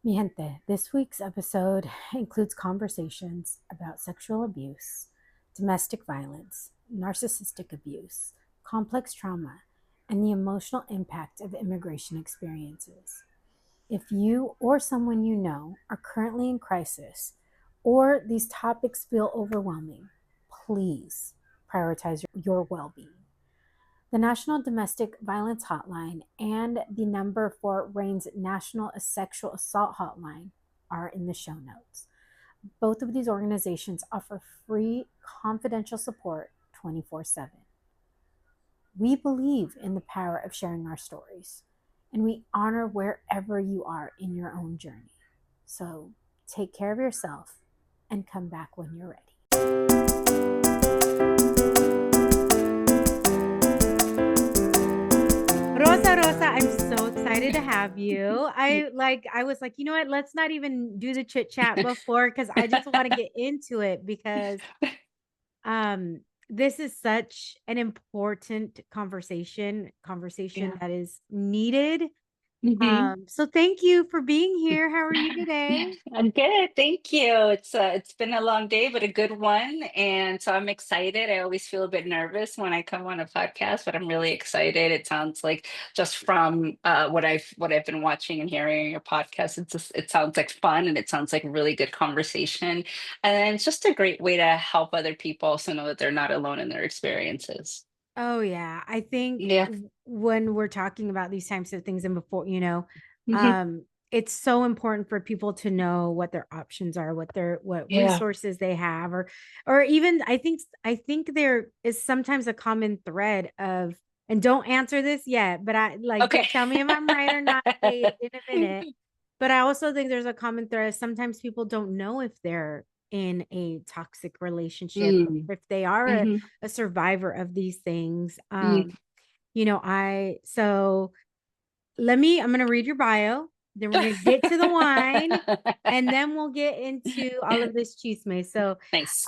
Mi gente, this week's episode includes conversations about sexual abuse, domestic violence, narcissistic abuse, complex trauma, and the emotional impact of immigration experiences. If you or someone you know are currently in crisis or these topics feel overwhelming, please prioritize your well being. The National Domestic Violence Hotline and the number for RAIN's National Sexual Assault Hotline are in the show notes. Both of these organizations offer free, confidential support 24/7. We believe in the power of sharing our stories, and we honor wherever you are in your own journey. So take care of yourself and come back when you're ready. Rosa, I'm so excited to have you. I was like, you know what? Let's not even do the chit chat before because I just want to get into it because um this is such an important conversation Yeah. that is needed. hmm So thank you for being here. How are you today? I'm good, thank you. It's been a long day, but a good one, and so I'm excited. I always feel a bit nervous when I come on a podcast, but I'm really excited. It sounds like just from what I've been watching and hearing on your podcast, it sounds like fun and it sounds like really good conversation, and it's just a great way to help other people also know that they're not alone in their experiences. Oh yeah, I think Yeah. when we're talking about these types of things and before, hmm it's so important for people to know what their options are, what Yeah. resources they have, or even I think there is sometimes a common thread of, and don't answer this yet, but I like Okay. just tell me if I'm right or not in a minute. But I also think there's a common thread. Sometimes people don't know if they're in a toxic relationship, Mm. if they are hmm a survivor of these things. Mm. I so I'm gonna read your bio, then we're gonna get to the wine, and then we'll get into all of this chisme. So Nice.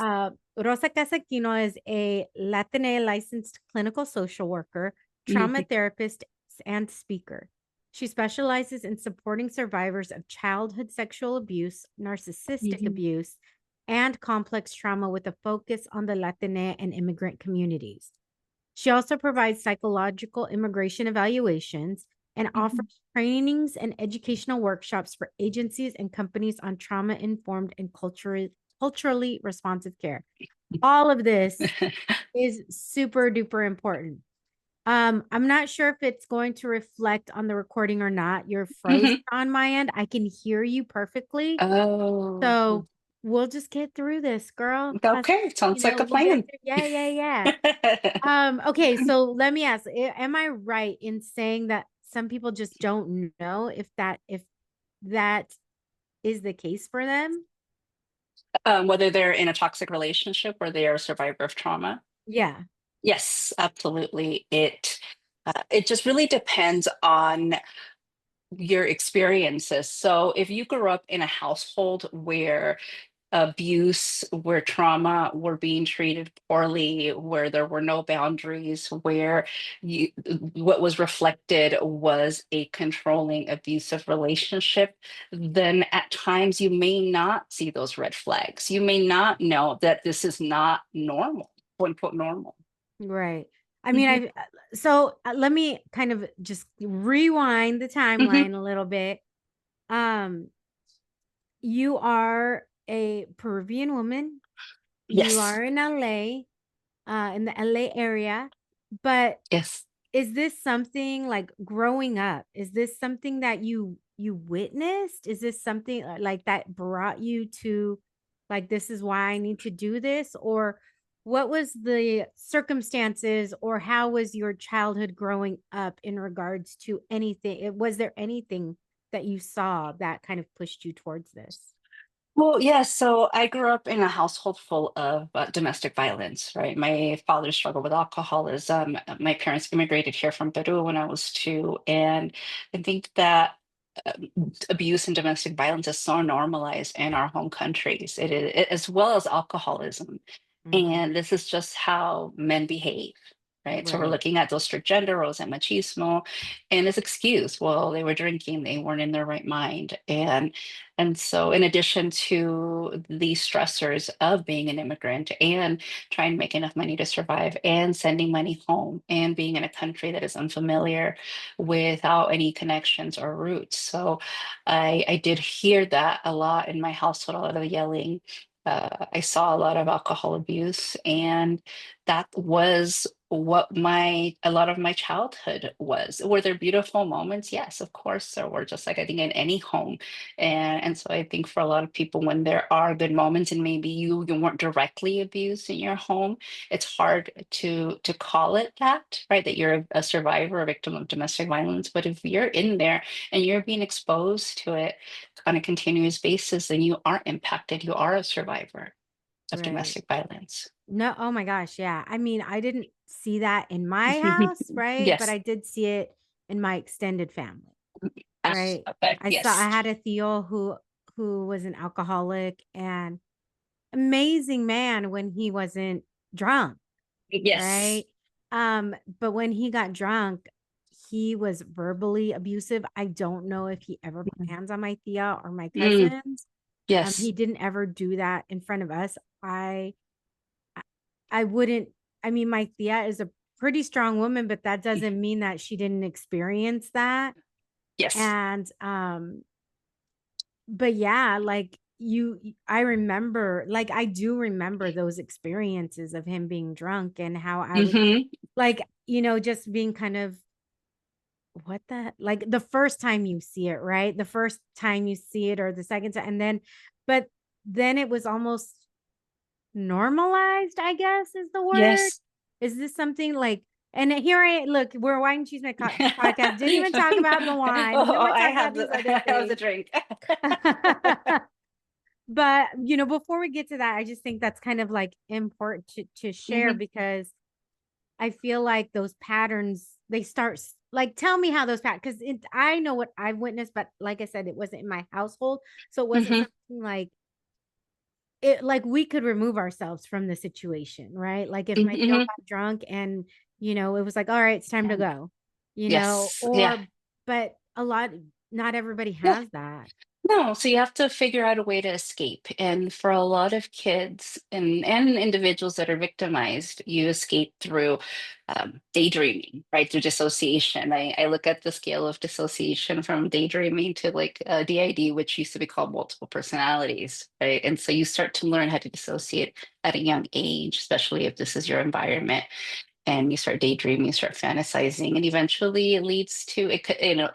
Rosa Casquino is a Latina licensed clinical social worker, trauma Mhm, therapist, and speaker. She specializes in supporting survivors of childhood sexual abuse, narcissistic mhm, abuse, and complex trauma with a focus on the Latina and immigrant communities. She also provides psychological immigration evaluations and mhm. offers trainings and educational workshops for agencies and companies on trauma informed and culturally responsive care. All of this is super duper important. I'm not sure if it's going to reflect on the recording or not. You're frozen Mhm. on my end. I can hear you perfectly. Oh, So we'll just get through this, girl. Trust, okay. Sounds like a we'll get plan. through. Yeah, yeah, yeah. Okay, so let me ask, am I right in saying that some people just don't know if that is the case for them? Whether they're in a toxic relationship or they are a survivor of trauma. Yeah. Yes, absolutely. It just really depends on your experiences. So if you grew up in a household where abuse, where trauma were being treated poorly, where there were no boundaries, where you, what was reflected was a controlling, abusive relationship, then at times you may not see those red flags. You may not know that this is not normal, quote unquote normal. Right. I mean, Mhm, let me kind of just rewind the mhm. timeline a little bit. Um, you are a Peruvian woman. You Yes, are in LA, in the LA area, but yes. is this something like growing up? Is this something that you witnessed? Is this something like that brought you to like this is why I need to do this? Or what was the circumstances or how was your childhood growing up in regards to anything? Was there anything that you saw that kind of pushed you towards this? Well, yeah, so I grew up in a household full of domestic violence, right? My father struggled with alcoholism. My parents immigrated here from Peru when I was two. And I think that abuse and domestic violence is so normalized in our home countries, as well as alcoholism. Mhm. And this is just how men behave. right? So we're Right. looking at those strict gender roles and machismo, and it's excuse. Well, they were drinking, they weren't in their right mind, and so in addition to the stressors of being an immigrant and trying to make enough money to survive and sending money home and being in a country that is unfamiliar without any connections or roots. So I did hear that a lot in my household, a lot of the yelling. I saw a lot of alcohol abuse, and that was what my a lot of my childhood was. Were there beautiful moments? Yes, of course there were, just like I think in any home. And so I think for a lot of people, when there are good moments and maybe you weren't directly abused in your home, it's hard to call it that, right? That you're a survivor, a victim of domestic violence. But if you're in there and you're being exposed to it on a continuous basis, then you are impacted. You are a survivor of Right. domestic violence. No, oh my gosh, yeah. I mean, I didn't see that in my house, right? But Yes. I did see it in my extended family, Ah, right? okay. I Yes. had a Theo who was an alcoholic and amazing man when he wasn't drunk, Yes. right? But when he got drunk, he was verbally abusive. I don't know if he ever put hands on my Thea or my Mm, cousins. He yes. didn't ever do that in front of us. I wouldn't, I mean, my Thea is a pretty strong woman, but that doesn't mean that she didn't experience that. Yes. And but yeah, like I remember, like I do remember those experiences of him being drunk and how I would Hmm. like, just being kind of what the like the first time you see it, right? The first time you see it or the second time, and then but then it was almost normalized, I guess is the word. Yes. Is this something like, and here I look, we're Wine and Cheese podcast. Didn't even talk about the wine. And then Oh, we're talking about these other I have the things. drink. But before we get to that, I just think that's kind of like important to share Hmm. because I feel like those patterns, they start like tell me how those patterns because I know what I've witnessed, but like I said, it wasn't in my household. So it wasn't Hmm. something like it like we could remove ourselves from the situation, right? Like if my Theo Hmm. got drunk and it was like, all right, it's time to go, Yes. Yeah. or but not everybody Yeah. has that. No, so you have to figure out a way to escape. And for a lot of kids and individuals that are victimized, you escape through daydreaming, right? Through dissociation. I look at the scale of dissociation from daydreaming to like DID, which used to be called multiple personalities, right? And so you start to learn how to dissociate at a young age, especially if this is your environment, and you start daydreaming, you start fantasizing, and eventually it leads to it.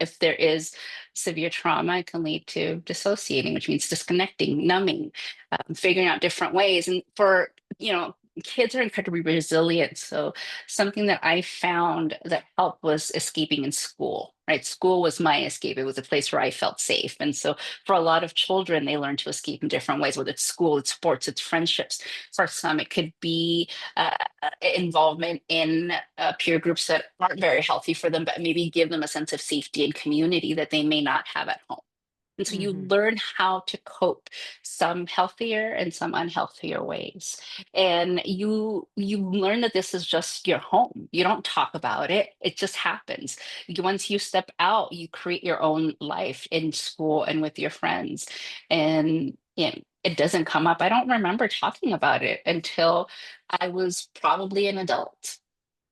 If there is severe trauma, it can lead to dissociating, which means disconnecting, numbing, figuring out different ways. And for kids are incredibly resilient. So something that I found that helped was escaping in school. Right, school was my escape. It was a place where I felt safe, and so for a lot of children, they learn to escape in different ways. Whether it's school, it's sports, it's friendships. For some, it could be uh, involvement in peer groups that aren't very healthy for them, but maybe give them a sense of safety and community that they may not have at home. And so you Hmm. learn how to cope, some healthier and some unhealthier ways. And you learn that this is just your home. You don't talk about it. It just happens. Once you step out, you create your own life in school and with your friends. And it doesn't come up. I don't remember talking about it until I was probably an adult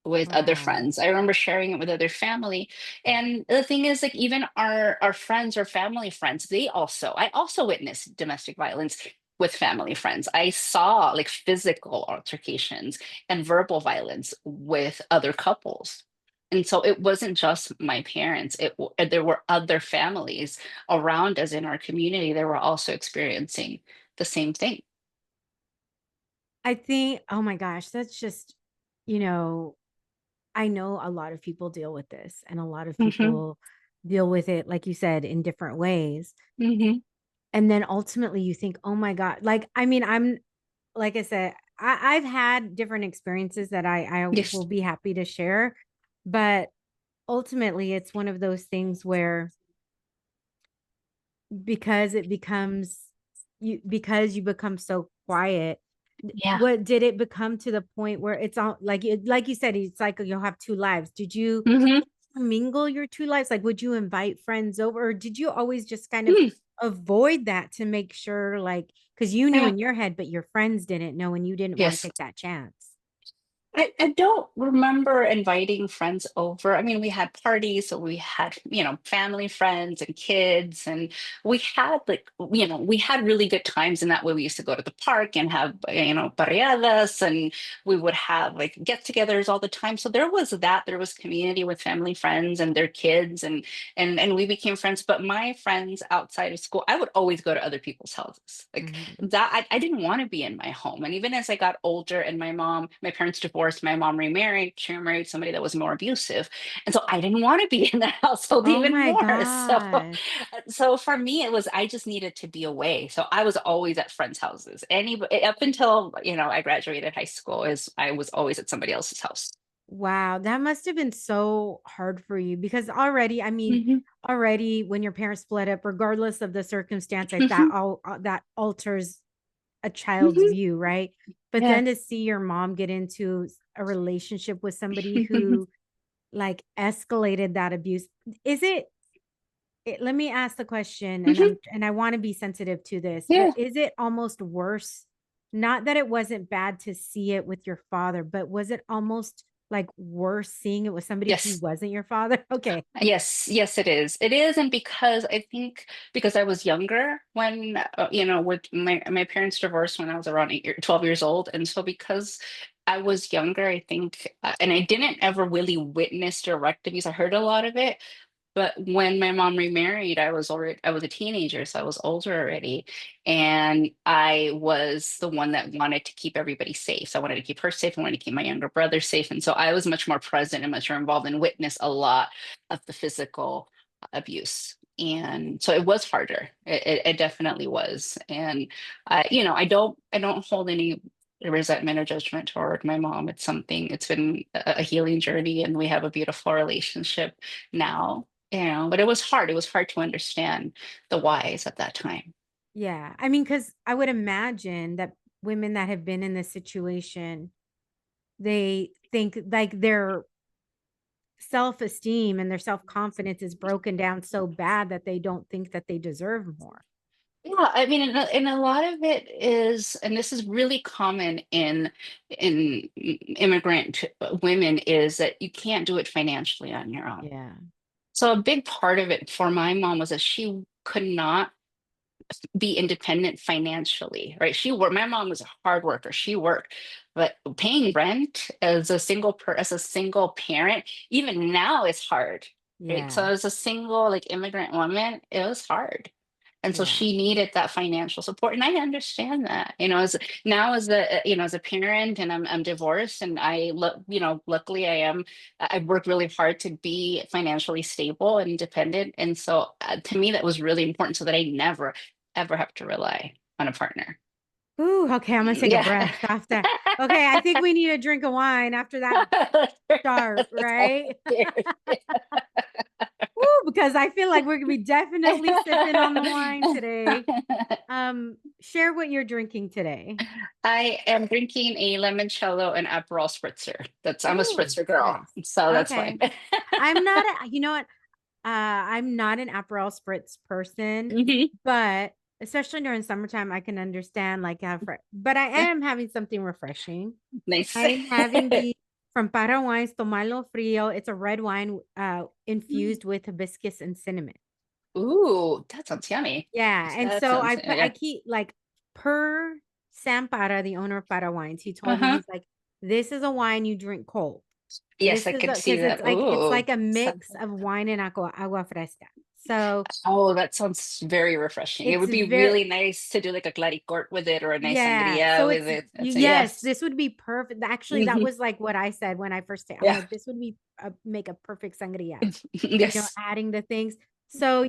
with other Wow. friends. I remember sharing it with other family. And the thing is, like, even our friends or family friends, I also witnessed domestic violence with family friends. I saw like physical altercations and verbal violence with other couples. And so it wasn't just my parents, there were other families around us in our community that were also experiencing the same thing. I think, oh my gosh, that's just, you know, I know a lot of people deal with this and a lot of Hmm. people deal with it, like you said, in different ways. Hmm. And then ultimately you think, oh my God, like, I mean, like I said, I've had different experiences that I will Yes. be happy to share. But ultimately, it's one of those things where because it becomes because you become so quiet, Yeah. What did it become to the point where it's all like like you said, it's like you'll have two lives. Did you Hmm. mingle your two lives? Like, would you invite friends over, or did you always just kind of Mm, avoid that to make sure, like, because you knew yeah. in your head, but your friends didn't know, and you didn't want to Yes. take that chance? I don't remember inviting friends over. I mean, we had parties, so we had, family, friends, and kids, and we had we had really good times. In that way, we used to go to the park and have, barriadas, and we would have like get-togethers all the time. So there was that. There was community with family, friends, and their kids, and we became friends. But my friends outside of school, I would always go to other people's houses. Like Mhm. that, I didn't want to be in my home. And even as I got older and my parents divorced, my mom remarried, she married somebody that was more abusive. And so I didn't want to be in that household Oh even my more. So, gosh. so for me, it was, I just needed to be away. So I was always at friends' houses. Up until, I graduated high school, is I was always at somebody else's house. Wow, that must have been so hard for you because already, I mean, Hmm. already when your parents split up, regardless of the circumstance, like that Hmm. all that alters a child's Hmm. view, right? But Yeah. then to see your mom get into a relationship with somebody who like escalated that abuse, is let me ask the question, and Hmm. I want to be sensitive to this, but Yeah. is it almost worse? Not that it wasn't bad to see it with your father, but was it almost like worse seeing it with somebody who Yes. wasn't your father? Okay. Yes, yes, it is. It is, and because I think because I was younger when with my parents divorced when I was around 12 years old, and so because I was younger, I think, and I didn't ever really witness direct abuse. I heard a lot of it, but when my mom remarried, I was a teenager, so I was older already. And I was the one that wanted to keep everybody safe. So I wanted to keep her safe. I wanted to keep my younger brother safe. And so I was much more present and much more involved and witnessed a lot of the physical abuse. And so it was harder. It definitely was. And I don't hold any resentment or judgment toward my mom. It's been a healing journey, and we have a beautiful relationship now. But it was hard. It was hard to understand the whys at that time. Yeah. I mean, because I would imagine that women that have been in this situation, they think like their self-esteem and their self-confidence is broken down so bad that they don't think that they deserve more. Yeah, I mean, and a lot of it is, and this is really common in immigrant women, is that you can't do it financially on your own. Yeah. So a big part of it for my mom was that she could not be independent financially, right? My mom was a hard worker. She worked, but paying rent as a single parent, even now is hard, right? So Yeah. as a single like immigrant woman, it was hard. And so Yeah. she needed that financial support. And I understand that, as now as as a parent, and I'm divorced, and luckily I worked really hard to be financially stable and independent. And so to me, that was really important so that I never ever have to rely on a partner. Ooh, okay. I'm gonna take a Yeah. breath after. Okay, I think we need a drink of wine after that start, That's all right? there. Ooh, because I feel like we're gonna be definitely sipping on the wine today. Share what you're drinking today. I am drinking a limoncello and Aperol spritzer. I'm a Ooh, spritzer girl, nice. so that's fine. Okay. I'm not you know what? I'm not an Aperol spritz person, Mhm. but especially during summertime, I can understand like but I Yeah, am having something refreshing. nice. I'm having the from Para Wines Tomalo Frio. It's a red wine infused with hibiscus and cinnamon. Ooh, that sounds yummy. Yeah, and That so sounds I yeah. keep like per Sam Para, the owner of Para Wines, he told me Uh-huh. he's like, this is a wine you drink cold. Yes, This I is could see because that. it's Ooh. like a mix of wine and agua fresca. So Oh, that sounds very refreshing. It it's would be very really nice to do like a claricort with it or a nice yeah. sangria So with it's it. That's a yes, yes. this would be perfect. Actually, that Hmm. was like what I said when I first I'm Yeah. like, this would be make a perfect sangria. Yes. Adding the things. So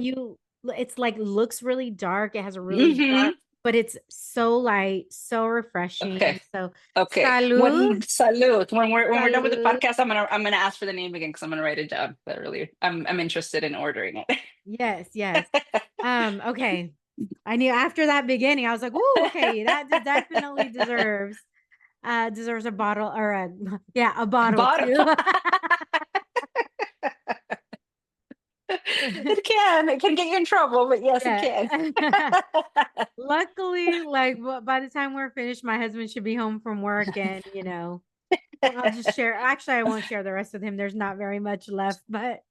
it's like looks really dark. It has a really Hmm. dark, but it's so light, so refreshing. Okay. So Okay. salud, When salute. When we're done with the salud. podcast, I'm gonna ask for the name again because I'm gonna write it down. But really, I'm interested in ordering it. Yes, yes. Okay. I knew after that beginning, I was like, "Ooh, okay, that definitely deserves a bottle or a yeah, a bottle Bottom. too." It can get you in trouble, but yes, it Yeah. can. Luckily, like by the time we're finished, my husband should be home from work, and I'll just share. Actually, I won't share the rest with him. There's not very much left, but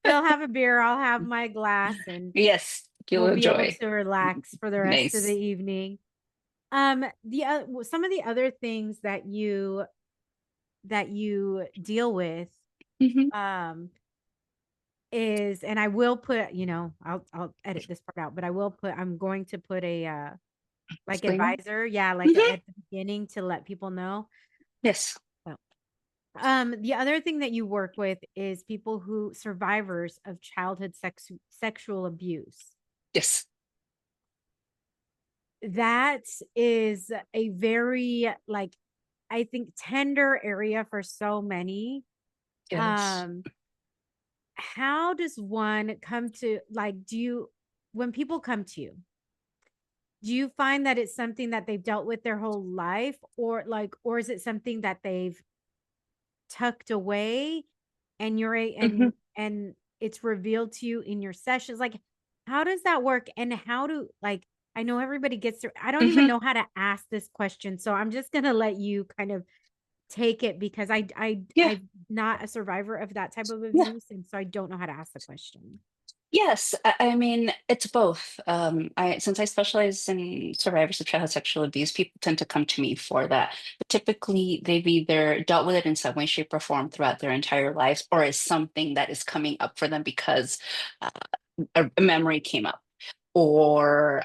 he'll have a beer, I'll have my glass, and Yes, you'll we'll be able enjoy. to relax for the rest of the Nice. evening. Some of the other things that you deal with, Hmm. um, is, and I will put, I'll edit this part out, but I'm going to put a like Disclaimer. advisor, yeah, like Hmm. at the beginning to let people know. Yes. So, the other thing that you work with is people who survivors of childhood sexual abuse. Yes. That is a very, like, I think, tender area for so many. Yes. Um, how does one come to, like, when people come to you, do you find that it's something that they've dealt with their whole life, or is it something that they've tucked away, and Hmm. and it's revealed to you in your sessions? Like, how does that work? And how do, like, I know everybody gets through, I don't even Hmm. know how to ask this question, so I'm just going to let you kind of take it, because Yeah. I'm not a survivor of that type of Yeah. abuse, and so I don't know how to ask the question. Yes, I mean it's both. I since I specialize in survivors of childhood sexual abuse, people tend to come to me for that. But typically, they've either dealt with it in some way, shape, or form throughout their entire lives, or is something that is coming up for them because uh, a memory came up, or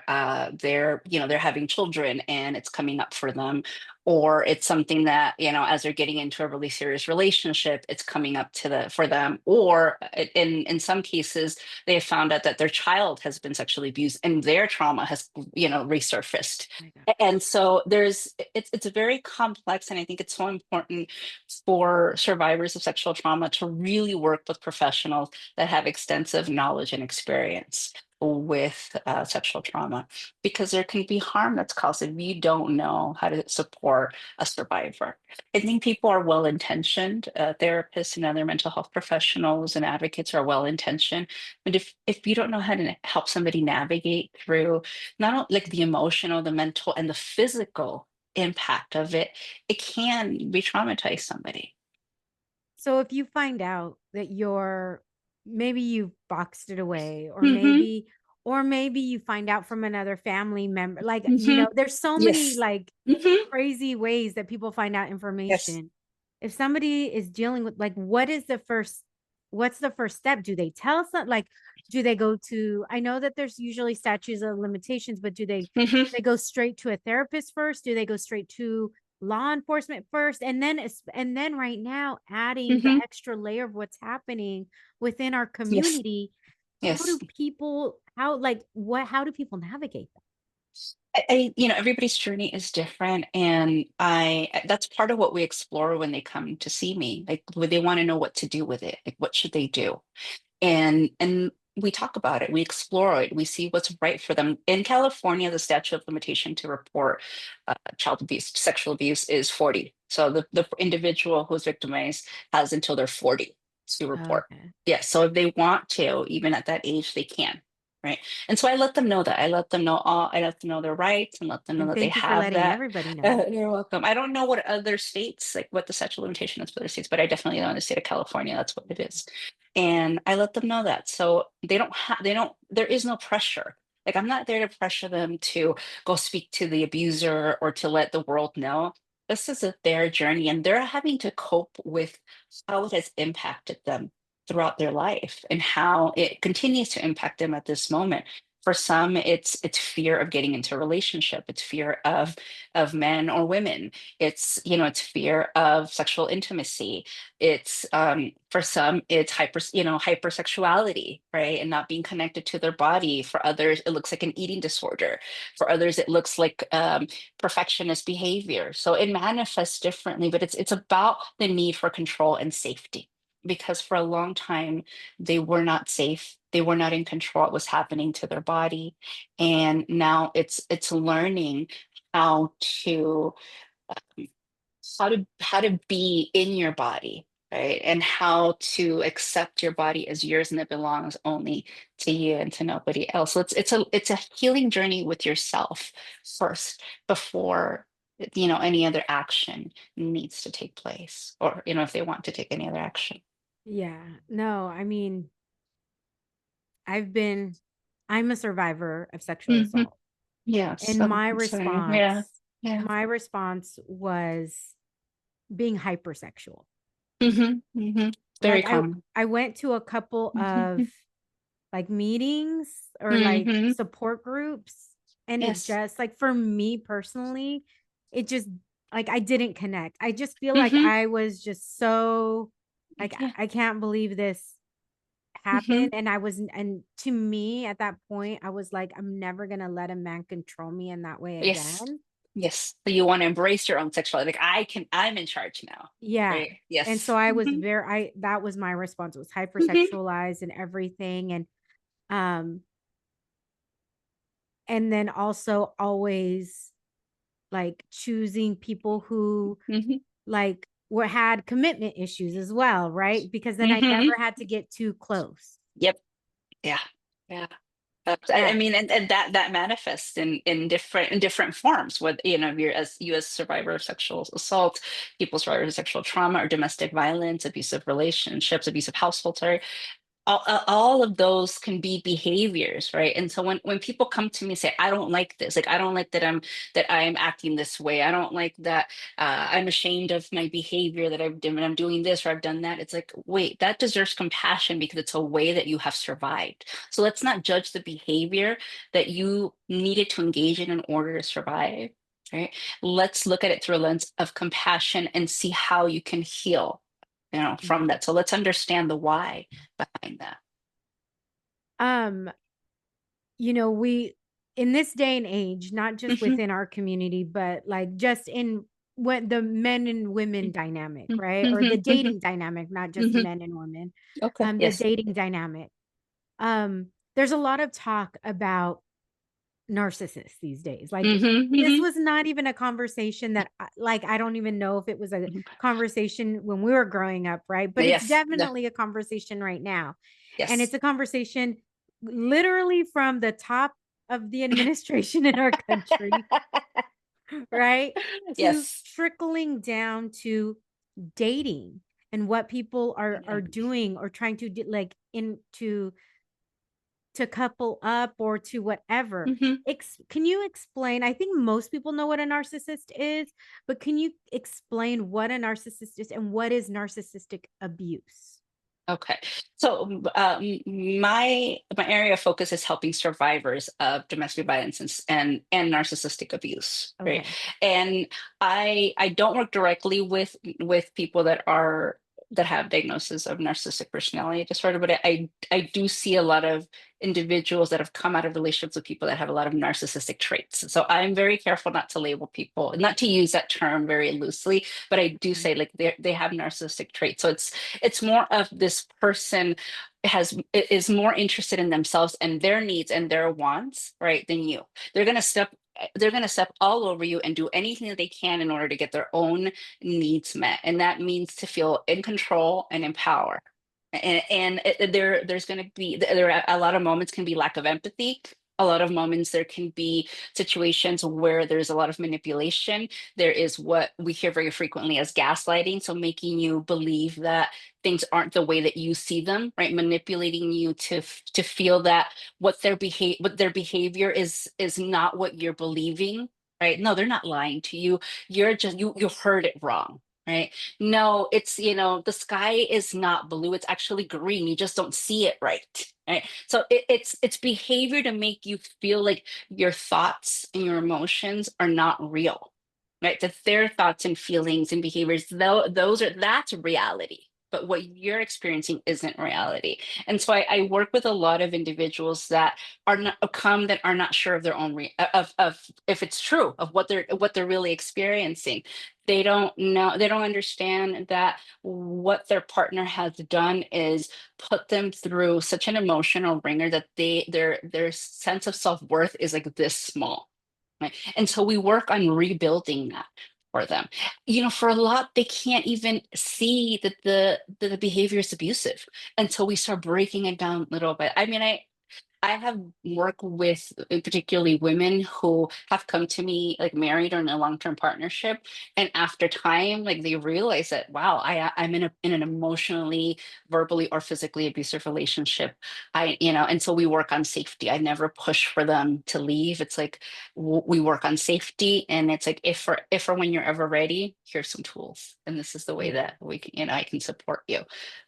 they're having children and it's coming up for them, or it's something that as they're getting into a really serious relationship, it's coming up to the for them, or in some cases they have found out that their child has been sexually abused and their trauma has resurfaced. Oh my God. And so it's very complex, and I think it's so important for survivors of sexual trauma to really work with professionals that have extensive knowledge and experience with sexual trauma, because there can be harm that's caused if you don't know how to support a survivor. I think people are well intentioned, therapists and other mental health professionals and advocates are well intentioned, but if you don't know how to help somebody navigate through not only like the emotional, the mental, and the physical impact of it, it can re-traumatize somebody. So if you find out that maybe you boxed it away, Hmm. or maybe you find out from another family member, like, Hmm. there's so many, Yes. like, Hmm. crazy ways that people find out Yes. information. If somebody is dealing with, like, what's the first step? Do they tell us that, like, do they go to, I know that there's usually statutes of limitations, but Hmm. they go straight to a therapist first? Do they go straight to law enforcement first, and then right now adding the Hmm. extra layer of what's happening within our Yes. community? Yes. How do people navigate that? Everybody's journey is different, and that's part of what we explore when they come to see me. Like, when they want to know what to do with it, like, what should they do? And we talk about it, we explore it, we see what's right for them. In California, the statute of limitation to report child abuse, sexual abuse, is 40. So the individual who's victimized has until they're 40 to report. Okay. Yes, so if they want to, even at that age, they can. Right. And so I let them know that. I let them know their rights and let them know And that they thank you for have letting that. everybody know. You're welcome. I don't know what other states, like what the statute of limitation is for other states, but I definitely know in the state of California, that's what it is. And I let them know that. So there is no pressure. Like, I'm not there to pressure them to go speak to the abuser or to let the world know. This is their journey, and they're having to cope with how it has impacted them throughout their life and how it continues to impact them at this moment. For some, it's fear of getting into a relationship. It's fear of men or women. It's fear of sexual intimacy. It's for some, it's hypersexuality, right? And not being connected to their body. For others, it looks like an eating disorder. For others, it looks like perfectionist behavior. So it manifests differently, but it's about the need for control and safety. because for a long time they were not safe. They were not in control of what was happening to their body. And now it's learning how to how to be in your body, right? And how to accept your body as yours and it belongs only to you and to nobody else. So it's a healing journey with yourself first before any other action needs to take place, or if they want to take any other action. Yeah. No, I mean, I've been, I'm a survivor of sexual Hmm. assault. Yes, And I'm sorry. Yeah, yeah. my response was being hypersexual. Hmm. Very Like common. I went to a couple of Hmm. like meetings or like Hmm. support groups, and it Yes. just like for me personally, it just like I didn't connect. I just feel like Hmm. I was just so like Yeah. I can't believe this Hmm. happened. And I was, and to me at that point I was like, I'm never gonna let a man control me in that way Yes. again. Yes. So you want to embrace your own sexuality. Like I'm in charge now. Yeah. Right? And so Yes. I was Hmm. very, I that was my response. It was Hmm. hypersexualized and everything. Um and then also always like choosing people who Hmm. like were had commitment issues as well, right? Because then I never Hmm. had to get too close. Yep. Yeah. Yeah. I Yeah. mean, and that manifests in different forms. With you're as you as survivor of sexual assault, people survivors of sexual trauma or domestic violence, abusive relationships, abusive households. Sorry, all of those can be behaviors, right? And so when people come to me and say, I don't like this, like I don't like that I'm acting this way, I don't like that, I'm ashamed of my behavior that I've done when I'm doing this or I've done that, it's like, wait, that deserves compassion because it's a way that you have survived. So let's not judge the behavior that you needed to engage in order to survive, right? Let's look at it through a lens of compassion and see how you can heal, from Mhm. that. So let's understand the why behind that. Um, we in this day and age, not just Hmm. within our community, but like just in what the men and women dynamic, right? Or the Hmm. Hmm. dating dynamic, not just Hmm. men and women, Okay. the Yes. dating dynamic. There's a lot of talk about narcissists these days. Like Hmm. this Hmm. was not even a conversation that like I don't even know if it was a conversation when we were growing up, right? But it's Yes. Yeah. definitely a conversation right now. And Yes. it's a conversation literally from the top of the administration in our country, right? To Yes. trickling down to dating and what people are Yeah. doing or trying to do, like into to couple up or to whatever. Hmm. Can you explain? I think most people know what a narcissist is, but can you explain what a narcissist is and what is narcissistic abuse? Okay. So my area of focus is helping survivors of domestic violence and narcissistic abuse, right? Okay. And I don't work directly with people that have diagnosis of narcissistic personality disorder, but I do see a lot of individuals that have come out of relationships with people that have a lot of narcissistic traits. So I'm very careful not to label people, not to use that term very loosely, but I do Okay. say like they have narcissistic traits. So it's more of this person is more interested in themselves and their needs and their wants, right, than you. they're going to step they're going to step all over you and do anything that they can in order to get their own needs met, and that means to feel in control and in power. There's going to be there are a lot of moments can be lack of empathy. A lot of moments there can be situations where there's a lot of manipulation. There is what we hear very frequently as gaslighting, so making you believe that things aren't the way that you see them, right? Manipulating you to feel that what their behavior is not what you're believing, right? No, they're not lying to you. You heard it wrong, right? No, the sky is not blue, it's actually green, you just don't see it right, right? So it's behavior to make you feel like your thoughts and your emotions are not real, right? That their thoughts and feelings and behaviors, though, that's reality, but what you're experiencing isn't reality. And so I work with a lot of individuals that are not come that are not sure of their own of if it's true of what they're really experiencing. They don't know, they don't understand that what their partner has done is put them through such an emotional ringer that their sense of self-worth is like this small. Right? And so we work on rebuilding that for them. You know, for a lot, they can't even see that the behavior is abusive until we start breaking it down little bit. I mean, I have worked with particularly women who have come to me like married or in a long-term partnership, and after time, like they realize that wow, I'm in an emotionally, verbally, or physically abusive relationship. You know, and so we work on safety. I never push for them to leave. It's like we work on safety, and it's like if or when you're ever ready, here's some tools, and this is the way Yeah. that we can, you know, I can support you.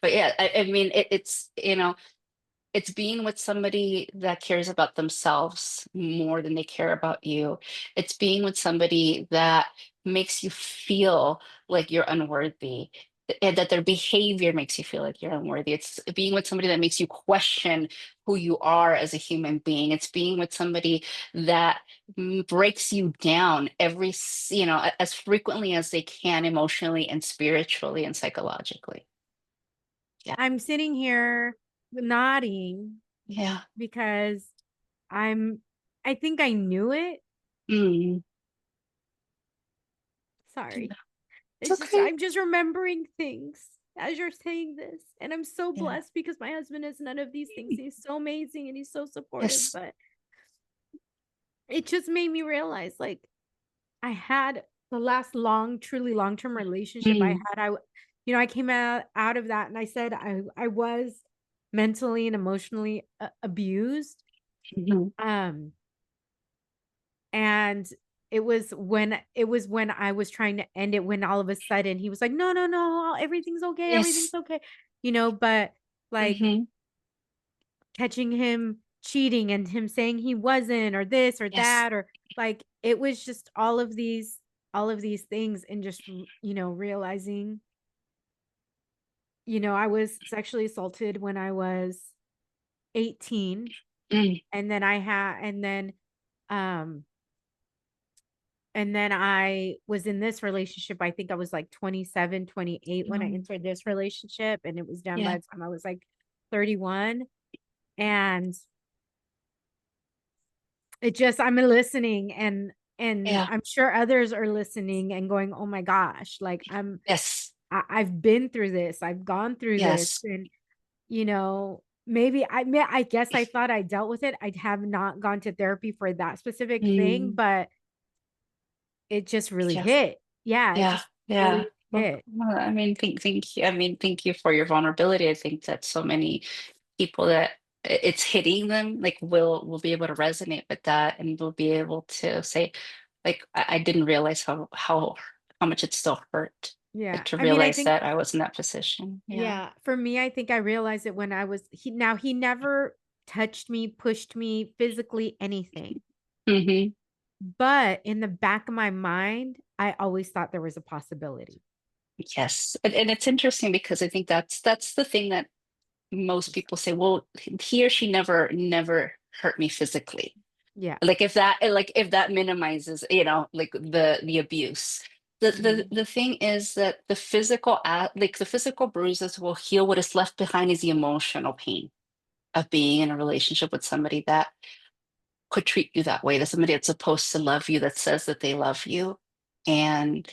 But yeah, I mean, it's you know it's being with somebody that cares about themselves more than they care about you. It's being with somebody that makes you feel like you're unworthy, and that their behavior makes you feel like you're unworthy. It's being with somebody that makes you question who you are as a human being. It's being with somebody that breaks you down you know, as frequently as they can, emotionally and spiritually and psychologically. Yeah. I'm sitting here nodding Yeah. because I'm, I think I knew it. Mm. Sorry. It's It's just, okay. I'm just remembering things as you're saying this. And I'm so Yeah. blessed because my husband is none of these things. He's so amazing and he's so supportive. Yes. But it just made me realize like I had the last long, truly long term relationship I Mm, had. I came out of that and I said I was mentally and emotionally abused. mhm. Um, and it was when I was trying to end it when all of a sudden he was like, no, no, no, everything's okay, everything's Yes. okay, but like Hmm. catching him cheating and him saying he wasn't or this or Yes. that or like it was just all of these things and just realizing I was sexually assaulted when I was 18 Mm, and then um I was in this relationship. I think I was like 27, 28 when I mm, entered this relationship and it was done by yeah. the time I was like 31 and it just I'm listening and Yeah. I'm sure others are listening and going, "Oh my gosh, like Yes. I've been through this. I've gone through this." Yes. And maybe I guess I thought I dealt with it. I have not gone to therapy for that specific thing, Mm, but it just really yes. hit. Yeah, it Yeah. just Yeah. really Well, hit. I mean, thank you. I mean, thank you for your vulnerability. I think that so many people that it's hitting them, like will be able to resonate with that and will be able to say, like, I didn't realize how much it still hurt. Yeah. Like to I mean, I realize think that I was in that position. Yeah. yeah, for me, I think I realized it when he never touched me, pushed me physically, anything. Hmm. But in the back of my mind, I always thought there was a possibility. Yes. And it's interesting because I think that's the thing that most people say, well, he or she never hurt me physically. Yeah. Like if that minimizes, you know, like the abuse. Mhm. The thing is that like the physical bruises will heal. What is left behind is the emotional pain of being in a relationship with somebody that could treat you that way. That's somebody that's supposed to love you, that says that they love you. And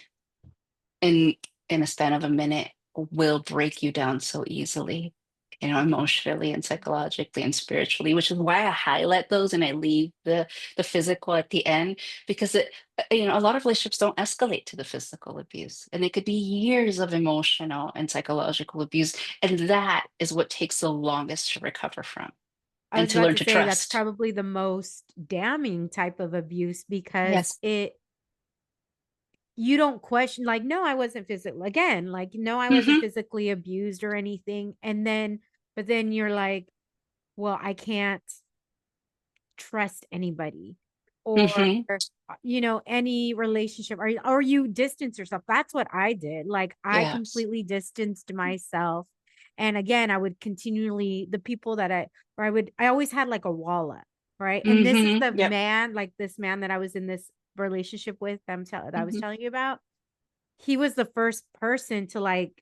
in in a span of a minute will break you down so easily, you know, emotionally and psychologically and spiritually, which is why I highlight those and I leave the physical at the end, because you know, a lot of relationships don't escalate to the physical abuse, and it could be years of emotional and psychological abuse, and that is what takes the longest to recover from I and was to about learn to to say that's trust. probably the most damning type of abuse because Yes. you don't question like no I wasn't physically again like no I wasn't Hmm. physically abused or anything and then but then you're like well I can't trust anybody or Hmm. any relationship, or you distance yourself. That's what I did. Like I Yes. completely distanced myself. And again, I would continually the people that I always had like a wall up, right? And this is the Yep. man, like this man that I was in this relationship with, that I was Hmm. telling you about. He was the first person to like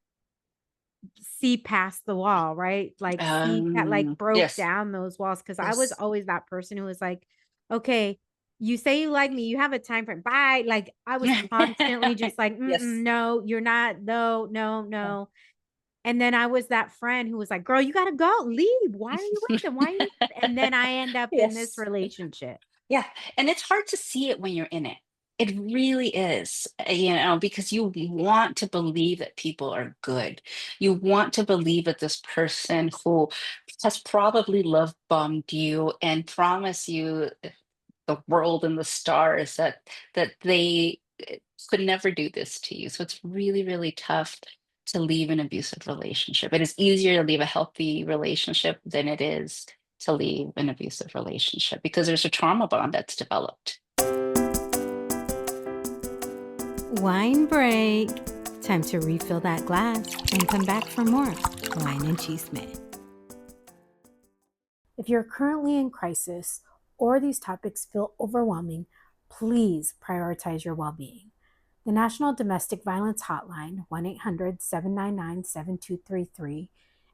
see past the wall, right? Like broke Yes. down those walls, because I was Yes. always that person who was like, okay, you say you like me, you have a time frame, bye. Like I was constantly just like, Yes. no, you're not, no, no, no. And then I was that friend who was like, girl, you gotta go, leave. Why are you with them? Why are you? And then I end up in this Yes. relationship. Yeah, and it's hard to see it when you're in it. It really is, because you want to believe that people are good. You want to believe that this person who has probably love bombed you and promised you the world and the stars, that they could never do this to you. So it's really, really tough to leave an abusive relationship. It is easier to leave a healthy relationship than it is to leave an abusive relationship because there's a trauma bond that's developed. Wine break. Time to refill that glass and come back for more wine and chisme. If you're currently in crisis or these topics feel overwhelming, please prioritize your well being. The National Domestic Violence Hotline, 1 800 799 7233,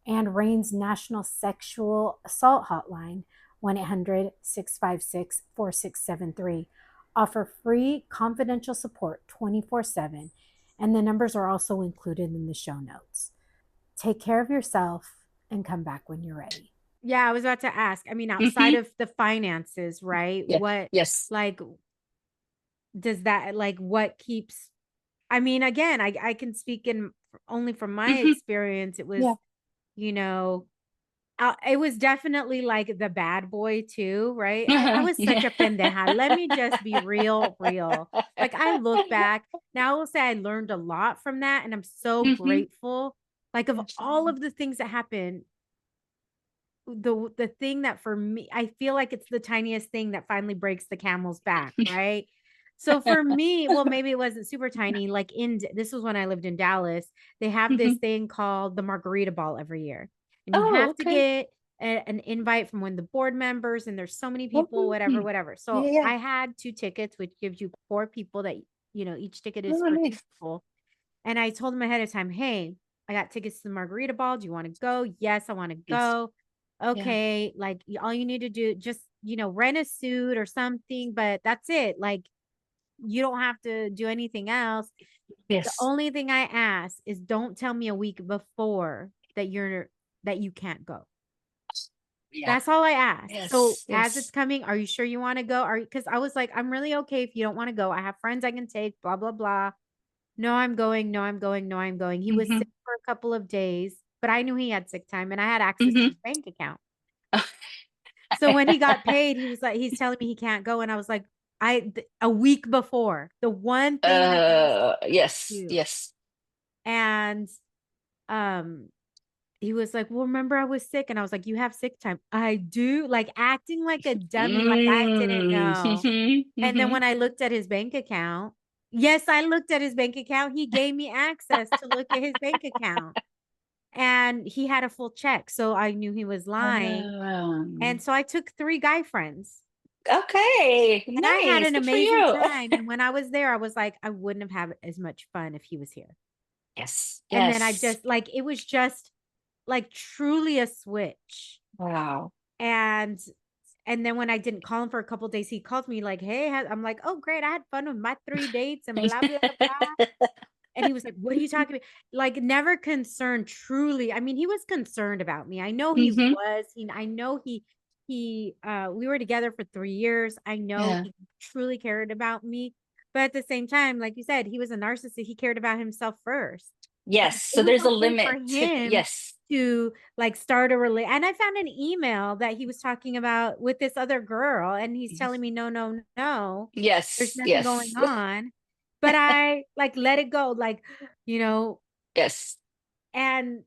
and RAIN's National Sexual Assault Hotline, 1 800 656 4673, offer free confidential support 24/7, and the numbers are also included in the show notes. Take care of yourself and come back when you're ready. Yeah, I was about to ask. I mean, outside Hmm. of the finances, right? Yeah. What, Yes. like, does that, like, what keeps, I mean, again, I can speak in only from my Hmm. experience. It was, Yeah. you know, it was definitely like the bad boy too, right? I was such Yeah. a pendeja. Let me just be real, real. Like I look back now, I will say I learned a lot from that, and I'm so Hmm. grateful. Like of all Absolutely. of the things that happened, the thing that for me, I feel like it's the tiniest thing that finally breaks the camel's back, right? So for me, well, maybe it wasn't super tiny. Like this was when I lived in Dallas. They have this Hmm. thing called the Margarita Ball every year, and you Oh, have to okay. get an invite from one of the board members. And there's so many people, Oh, whatever, whatever. yeah, So yeah. I had 2 tickets, which gives you 4 people. That each ticket is Oh, for two nice. people. And I told them ahead of time, hey, I got tickets to the Margarita Ball. Do you want to go? Yes, I want to Yes. go. Yeah. Okay, like all you need to do, just rent a suit or something, but that's it. Like you don't have to do anything else. The Yes. only thing I ask is don't tell me a week before that you can't go. Yeah. That's all I ask. So Yes. as it's Yes. coming, are you sure you want to go? Because I was like, I'm really okay if you don't want to go. I have friends I can take, blah, blah, blah. No, I'm going. No, I'm going. No, I'm going. He was sick Hmm. for a couple of days, but I knew he had sick time and I had access to Hmm. his bank account. So when he got paid, he was like, he's telling me he can't go. And I was like, a week before, the one thing I asked Yes. you. Yes. And um, he was like, well, remember I was sick. And I was like, you have sick time. I do, like acting like a dummy, like I didn't Mm. know. Hmm. And then Hmm. when I looked at his bank account, yes, I looked at his bank account. He gave me access to look at his bank account. And he had a full check. So I knew he was lying. And so I took 3 guy friends Okay. and I had Nice. an Good for amazing you. time. And when I was there, I was like, I wouldn't have had as much fun if he was here. Yes. And then I Yes. just like, it was just like truly a switch. Wow. And then when I didn't call him for a couple of days, he called me like, hey, I'm like, oh, great. I had fun with my 3 dates and blah, blah, blah. And he was like, what are you talking about? Like, never concerned truly. I mean, he was concerned about me. I know he Hmm. was. I know we were together for 3 years. I know Yeah. he truly cared about me. But at the same time, like you said, he was a narcissist. He cared about himself first. And Yes. it So was there's a okay for limit. him Yes. to like start a relate. And I found an email that he was talking about with this other girl, and he's telling me, no, no, no, there's Yes. nothing going Yes. on. But I like let it go, like, you know, Yes. and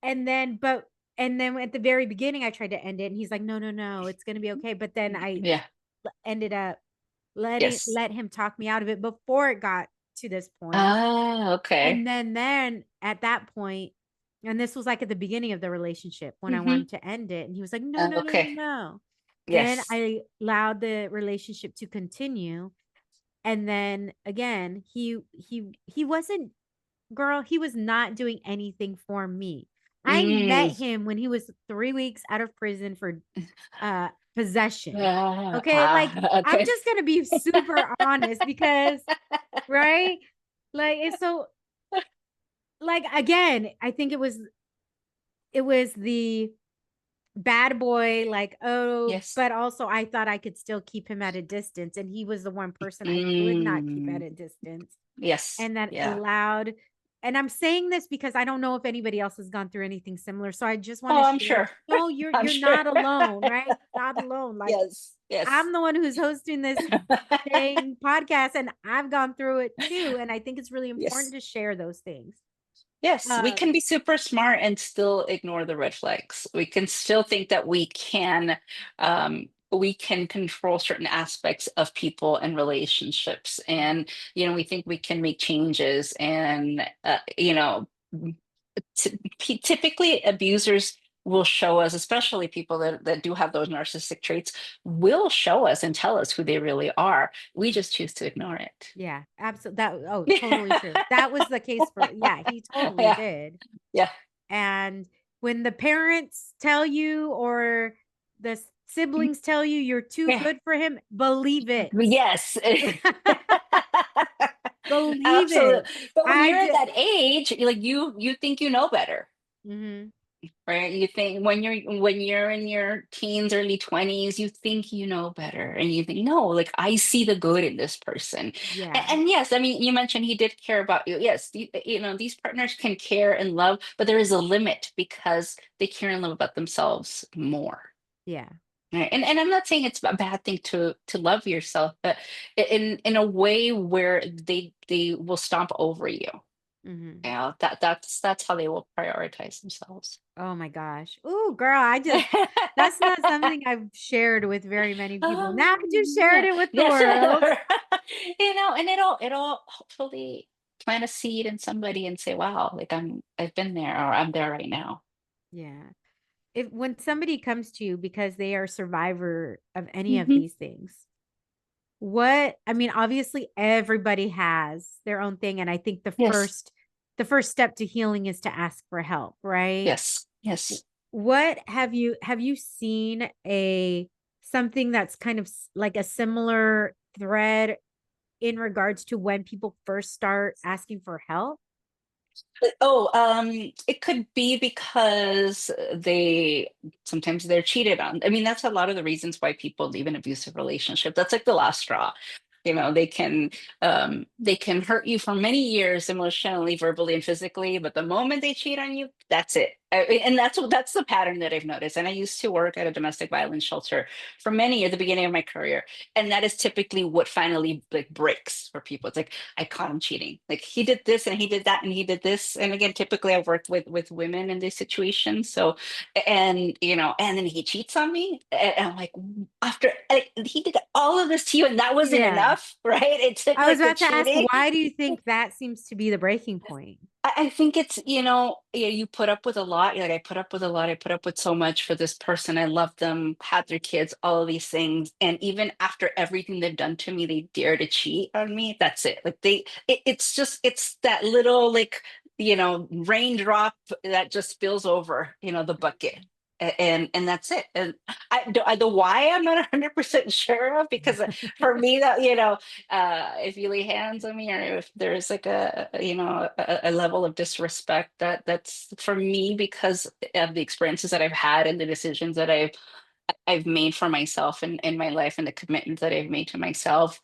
and then but and then at the very beginning I tried to end it and he's like, no, no, no, it's gonna be okay. But then I Yeah. ended up Yes. let him talk me out of it before it got to this point. Ah, okay. And then at that point, and this was like at the beginning of the relationship when I Mm-hmm. wanted to end it, and he was like, "No, no, no, no, Okay. no." Then Yes. I allowed the relationship to continue, and then again, he wasn't, girl, he was not doing anything for me. I Mm. met him when he was 3 weeks out of prison for possession. Okay? Like, I'm Okay. just going to be super honest because, right? Like, it's so, like, again, I think it was the bad boy, like, oh, Yes. but also I thought I could still keep him at a distance, and he was the one person I could not keep at Mm. a distance. Yes. And that Yeah. allowed, and I'm saying this because I don't know if anybody else has gone through anything similar. So I just want Oh, to I'm share. sure. No, I'm you're sure. not alone, right? Not alone. Like, Yes. Yes. I'm the one who's hosting this dang podcast, and I've gone through it too. And I think it's really important Yes. to share those things. Yes, we can Um, be super smart and still ignore the red flags. We can still think that we can control certain aspects of people and relationships, and we think we can make changes, and typically abusers will show us, especially people that do have those narcissistic traits, will show us and tell us who they really are. We just choose to ignore it. yeah, absolutely. That, oh, totally true. That was the case for, yeah, he totally Yeah, did. yeah, And when the parents tell you or the siblings tell you you're too yeah. good for him, believe it. Yes. Believe Absolutely. it. But when I you're at did. that age, like you think you know better, Hmm. right? You think when you're in your teens, early 20s, you think you know better, and you think, no, like I see the good in this person. And, Yeah. and yes, I mean, you mentioned he did care about you. Yes, these partners can care and love, but there is a limit because they care and love about themselves more. Yeah. Right. And I'm not saying it's a bad thing to love yourself, but in a way where they will stomp over you. Hmm. That's how they will prioritize themselves. Oh my gosh. Ooh, girl, that's not something I've shared with very many people. Now I just shared Yeah. it with the Yes. world. And it'll hopefully plant a seed in somebody and say, wow, like I've been there, or I'm there right now. Yeah. If when somebody comes to you because they are a survivor of any of Hmm. these things, what, I mean, obviously everybody has their own thing, and I think Yes. the first step to healing is to ask for help, right? Yes. Yes. What have you seen a something that's kind of like a similar thread in regards to when people first start asking for help? Oh, it could be because they sometimes they're cheated on. I mean, that's a lot of the reasons why people leave an abusive relationship. That's like the last straw. They can hurt you for many years emotionally, verbally, and physically, but the moment they cheat on you, that's it. And that's the pattern that I've noticed. And I used to work at a domestic violence shelter for many years at the beginning of my career, and that is typically what finally like breaks for people. It's like, I caught him cheating. Like he did this and he did that and he did this. And again, typically I work with women in these situations. So, and then he cheats on me. And I'm like, after like, he did all of this to you and that wasn't Yeah. enough, right? It took I was like the about to ask, cheating. why do you think that seems to be the breaking point? I think it's, yeah, you put up with a lot. You're like, I put up with a lot. I put up with so much for this person. I love them, had their kids, all of these things. And even after everything they've done to me, they dare to cheat on me. That's it. Like it's that little like, raindrop that just spills over, the bucket. And that's it. And the why I'm not 100% sure of, because for me that, if you lay hands on me, or if there's like a level of disrespect, that's for me because of the experiences that I've had and the decisions that I've made for myself in my life, and the commitments that I've made to myself.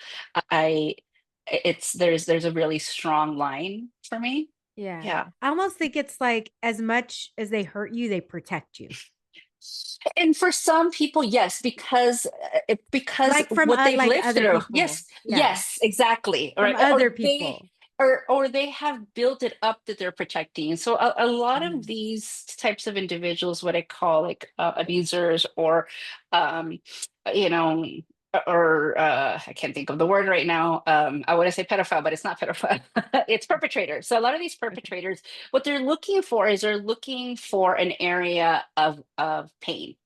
I it's there's a really strong line for me. Yeah. Yeah. I almost think it's like as much as they hurt you, they protect you. And for some people, yes, because Like from what they've like lived other through. people. Yes, Yeah. yes, exactly. From Or other they people. or they have built it up that they're protecting. So a lot of Mhm. these types of individuals, what I call like abusers, or um, you know. or I can't think of the word right now. I want to say pedophile, but it's not pedophile. It's perpetrators. So a lot of these perpetrators, what they're looking for is they're looking for an area of pain,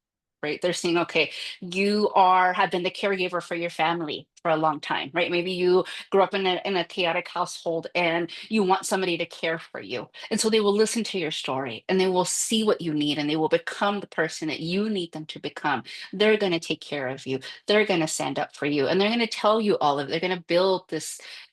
right? They're saying, okay, you are have been the caregiver for your family for a long time, right? Maybe you grew up in a chaotic household and you want somebody to care for you. And so they will listen to your story and they will see what you need and they will become the person that you need them to become. They're going to take care of you. They're going to stand up for you and they're going to tell you all of it. They're going to build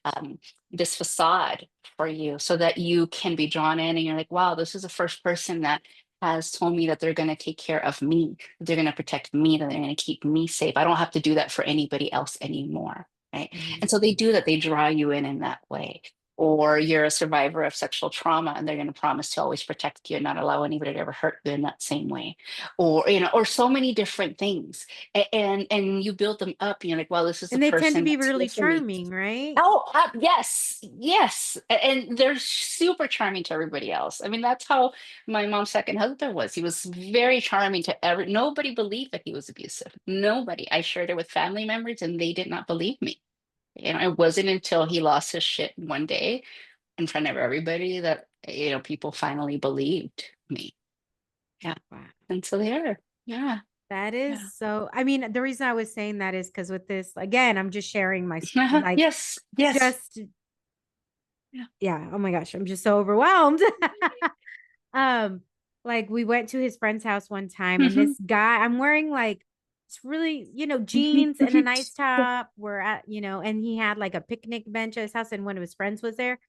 um, this facade for you so that you can be drawn in and you're like, wow, this is the first person that has told me that they're going to take care of me, that they're going to protect me, that they're going to keep me safe. I don't have to do that for anybody else anymore. Right. Mhm. And so they do that, they draw you in that way. Or you're a survivor of sexual trauma and they're going to promise to always protect you and not allow anybody to ever hurt you in that same way. Or, or so many different things. And you build them up and you're like, well, this is the And they tend to person be that's here really for me. charming, right? Oh, yes, yes. And they're super charming to everybody else. I mean, that's how my mom's second husband was. He was very charming to nobody believed that he was abusive. Nobody. I shared it with family members and they did not believe me. It wasn't until he lost his shit one day in front of everybody that, people finally believed me. Yeah. Wow. And so they are. Yeah. That Yeah. is so, I mean, the reason I was saying that is because with this, again, I'm just sharing my, Uh-huh. like, Yes. Yes. just, Yeah. yeah. Oh my gosh. I'm just so overwhelmed. Um, like we went to his friend's house one time, and Hmm. this guy, I'm wearing like it's really, Hmm. jeans and a nice top. We're at, and he had like a picnic bench at his house, and one of his friends was there.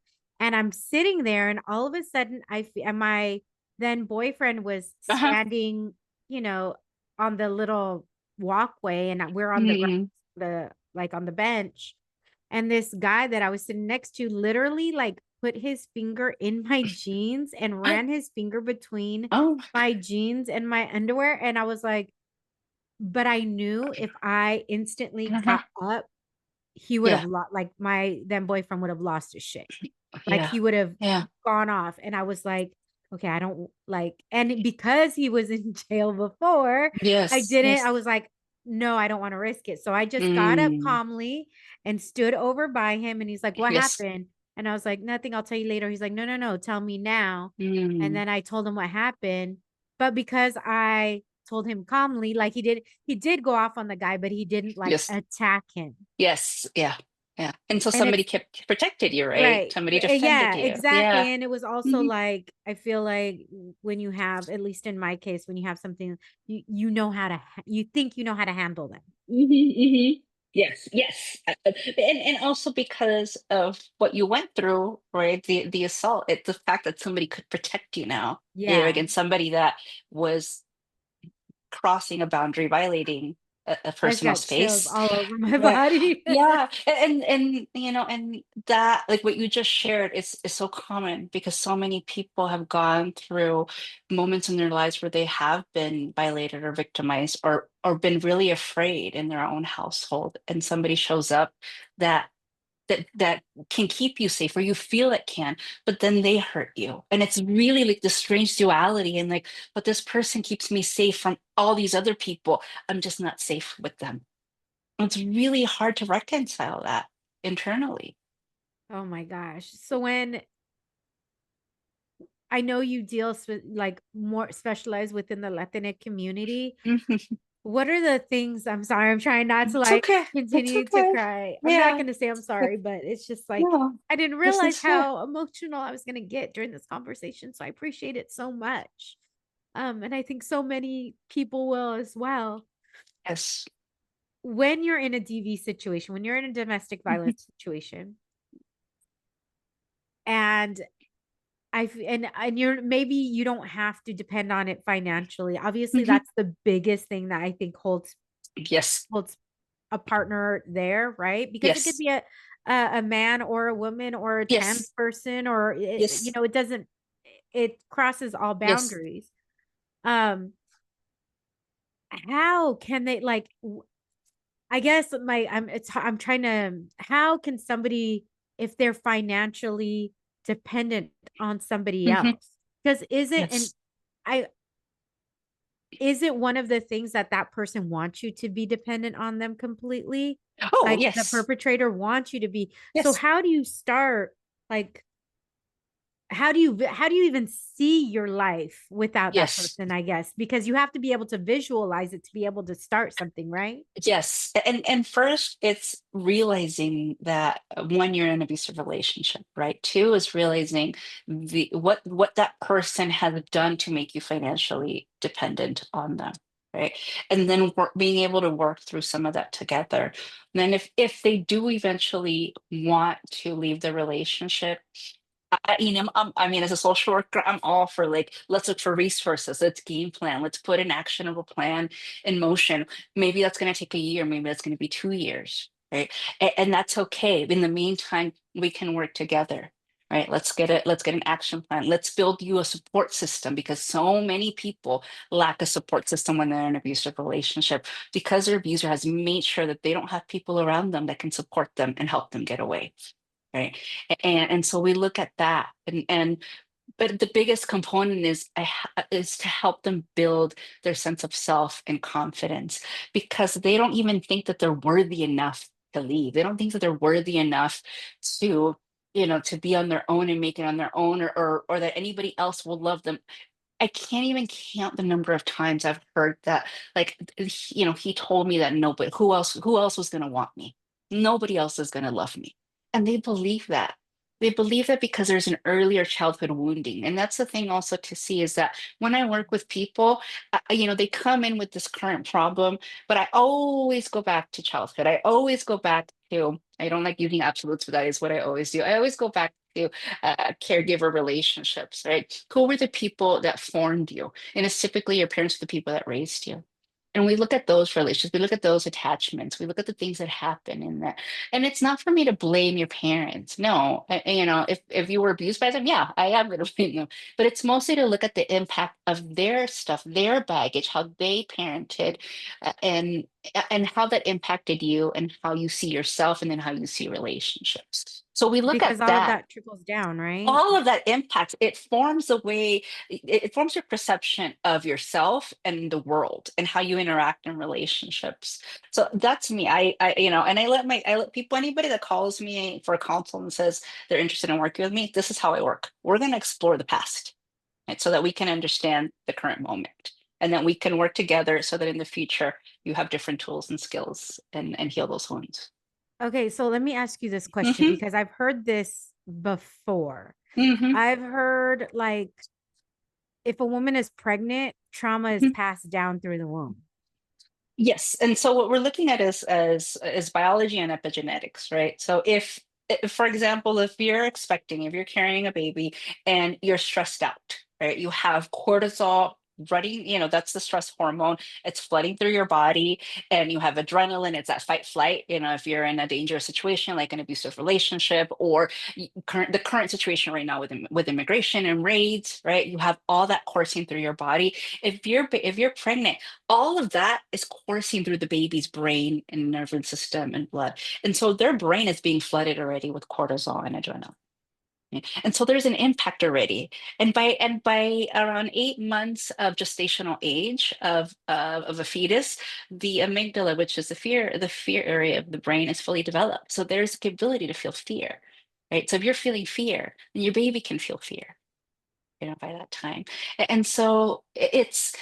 And I'm sitting there, and all of a sudden, and my then boyfriend was Uh-huh. standing, you know, on the little walkway, and we're on the ground, Mm-hmm. the like on the bench. And this guy that I was sitting next to literally like put his finger in my jeans and ran his finger between Oh. my jeans and my underwear. And I was like, but I knew if I instantly Uh-huh. got up, he would have Yeah. lost, like my then boyfriend would have lost his shit. Like Yeah. he would have Yeah. gone off. And I was like, okay, I don't like, and because he was in jail before, Yes. I Yes. was like, no, I don't want to risk it. So I just got up Mm. calmly and stood over by him. And he's like, what Yes. happened? And I was like, nothing, I'll tell you later. He's like, no, no, no, tell me now. And Mm. then I told him what happened. But because I told him calmly, like he did go off on the guy, but he didn't like Yes. attack him. Yes. Yeah. Yeah. And so And somebody it's kept protected you, right? right. Somebody defended Yeah, you. Yeah. exactly. And it was also Hmm. like, I feel like when you have, at least in my case, when you have something, you know how to, you think you know how to handle them. Hmm. Yes, yes, and also because of what you went through, right? The assault, the fact that somebody could protect you now, Yeah. against somebody that was crossing a boundary, violating a I just personal got chills space. all over my Right. body. Yeah. And and that, like what you just shared is so common because so many people have gone through moments in their lives where they have been violated or victimized or been really afraid in their own household and somebody shows up that that can keep you safe or you feel it can, but then they hurt you and it's really like this strange duality and like, but this person keeps me safe from all these other people, I'm just not safe with them. It's really hard to reconcile that internally. Oh my gosh. So when I know you deal like more specialized within the Latinx community, Mhm. what are the things, I'm sorry, I'm trying not to It's like okay. It's continue to okay. cry. I'm not Yeah. going to say I'm sorry, but it's just like No, I didn't this realize is fair. how emotional I was going to get during this conversation. So I appreciate it so much. And I think so many people will as well. Yes. When you're in a DV situation, when you're in a domestic Mhm. violence situation, and and you're, maybe you don't have to depend on it financially. Obviously, Mhm. that's the biggest thing that I think Yes. holds a partner there, right? Because it could Yes. be a man or a woman or a trans Yes. person, or Yes. it doesn't, it crosses all Yes. boundaries. Um, how can they like? I guess I'm trying to. How can somebody, if they're financially dependent on somebody Hmm. else? Because is it, and Yes. I is it one of the things that that person wants you to be dependent on them completely? Oh, Like the yes. perpetrator wants you to be. So Yes. how do you start like how do you even see your life without that Yes. person, I guess? Because you have to be able to visualize it to be able to start something, right? Yes. And first it's realizing that one, you're in an abusive relationship, right? Two is realizing the what that person has done to make you financially dependent on them. Right. And then being able to work through some of that together. And then if they do eventually want to leave the relationship, I mean, as a social worker, I'm all for like, let's look for resources, let's game plan, let's put an actionable plan in motion. Maybe that's going to take a year, maybe that's going to be 2 years, right? And that's okay. In the meantime, we can work together, right? Let's get an action plan. Let's build you a support system because so many people lack a support system when they're in an abusive relationship because their abuser has made sure that they don't have people around them that can support them and help them get away. Right. And so we look at that and but the biggest component is is to help them build their sense of self and confidence because they don't even think that they're worthy enough to leave. They don't think that they're worthy enough to, to be on their own and make it on their own or that anybody else will love them. I can't even count the number of times I've heard that, like, he told me that no, but who else was going to want me? Nobody else is going to love me. And they believe that. They believe that because there's an earlier childhood wounding. And that's the thing also to see is that when I work with people, they come in with this current problem, but I always go back to childhood. I always go back to, I don't like using absolutes, but that is what I always do. I always go back to caregiver relationships, right? Who were the people that formed you? And it's typically your parents are the people that raised you. And we look at those relationships, we look at those attachments, we look at the things that happen in that. And it's not for me to blame your parents. No, if you were abused by them, yeah, I am going to blame them. But it's mostly to look at the impact of their stuff, their baggage, how they parented, and how that impacted you, and how you see yourself, and then how you see relationships. So we look at Because all of that, that trickles down, right? all of that impacts, it forms the way, it forms your perception of yourself and the world and how you interact in relationships. So that's me. And I let people, anybody that calls me for a consult and says they're interested in working with me, this is how I work. We're going to explore the past, right, so that we can understand the current moment, and then we can work together so that in the future you have different tools and skills and heal those wounds. Okay, so let me ask you this question Hmm. because I've heard this before. Hmm. I've heard like if a woman is pregnant, trauma is passed down through the womb. Yes, and so what we're looking at is biology and epigenetics, right? So if, for example, if you're carrying a baby and you're stressed out, right? You have cortisol running, that's the stress hormone. It's flooding through your body, and you have adrenaline. It's that fight flight. If you're in a dangerous situation like an abusive relationship or the current situation right now with immigration and raids, right? You have all that coursing through your body. If you're pregnant, all of that is coursing through the baby's brain and nervous system and blood. And so their brain is being flooded already with cortisol and adrenaline. And so there's an impact already. And by around 8 months of gestational age of a fetus, the amygdala, which is the fear area of the brain, is fully developed. So there's the ability to feel fear. Right. So if you're feeling fear, then your baby can feel fear, by that time. And so this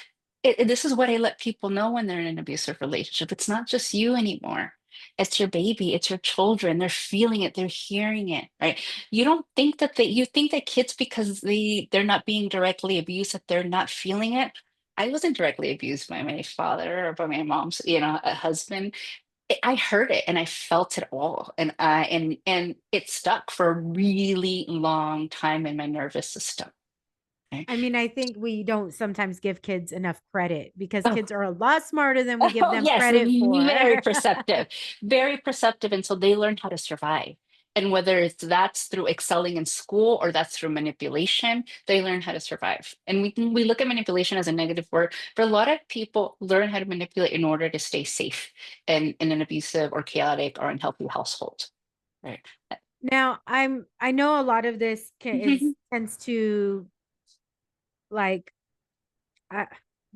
is what I let people know when they're in an abusive relationship. It's not just you anymore. It's your baby, it's your children. They're feeling it, they're hearing it, right? You don't think that you think that kids, because they're not being directly abused, that they're not feeling it. I wasn't directly abused by my father or by my mom's, a husband. I heard it and I felt it all, and it stuck for a really long time in my nervous system. Okay. I mean, I think we don't sometimes give kids enough credit because Oh, kids are a lot smarter than we give oh them yes, credit very for. perceptive, very perceptive, and so they learn how to survive. And whether that's through excelling in school or that's through manipulation, they learn how to survive. And we look at manipulation as a negative word, but a lot of people learn how to manipulate in order to stay safe in an abusive or chaotic or unhealthy household. Right. Now, I know a lot of this Mhm. tends to like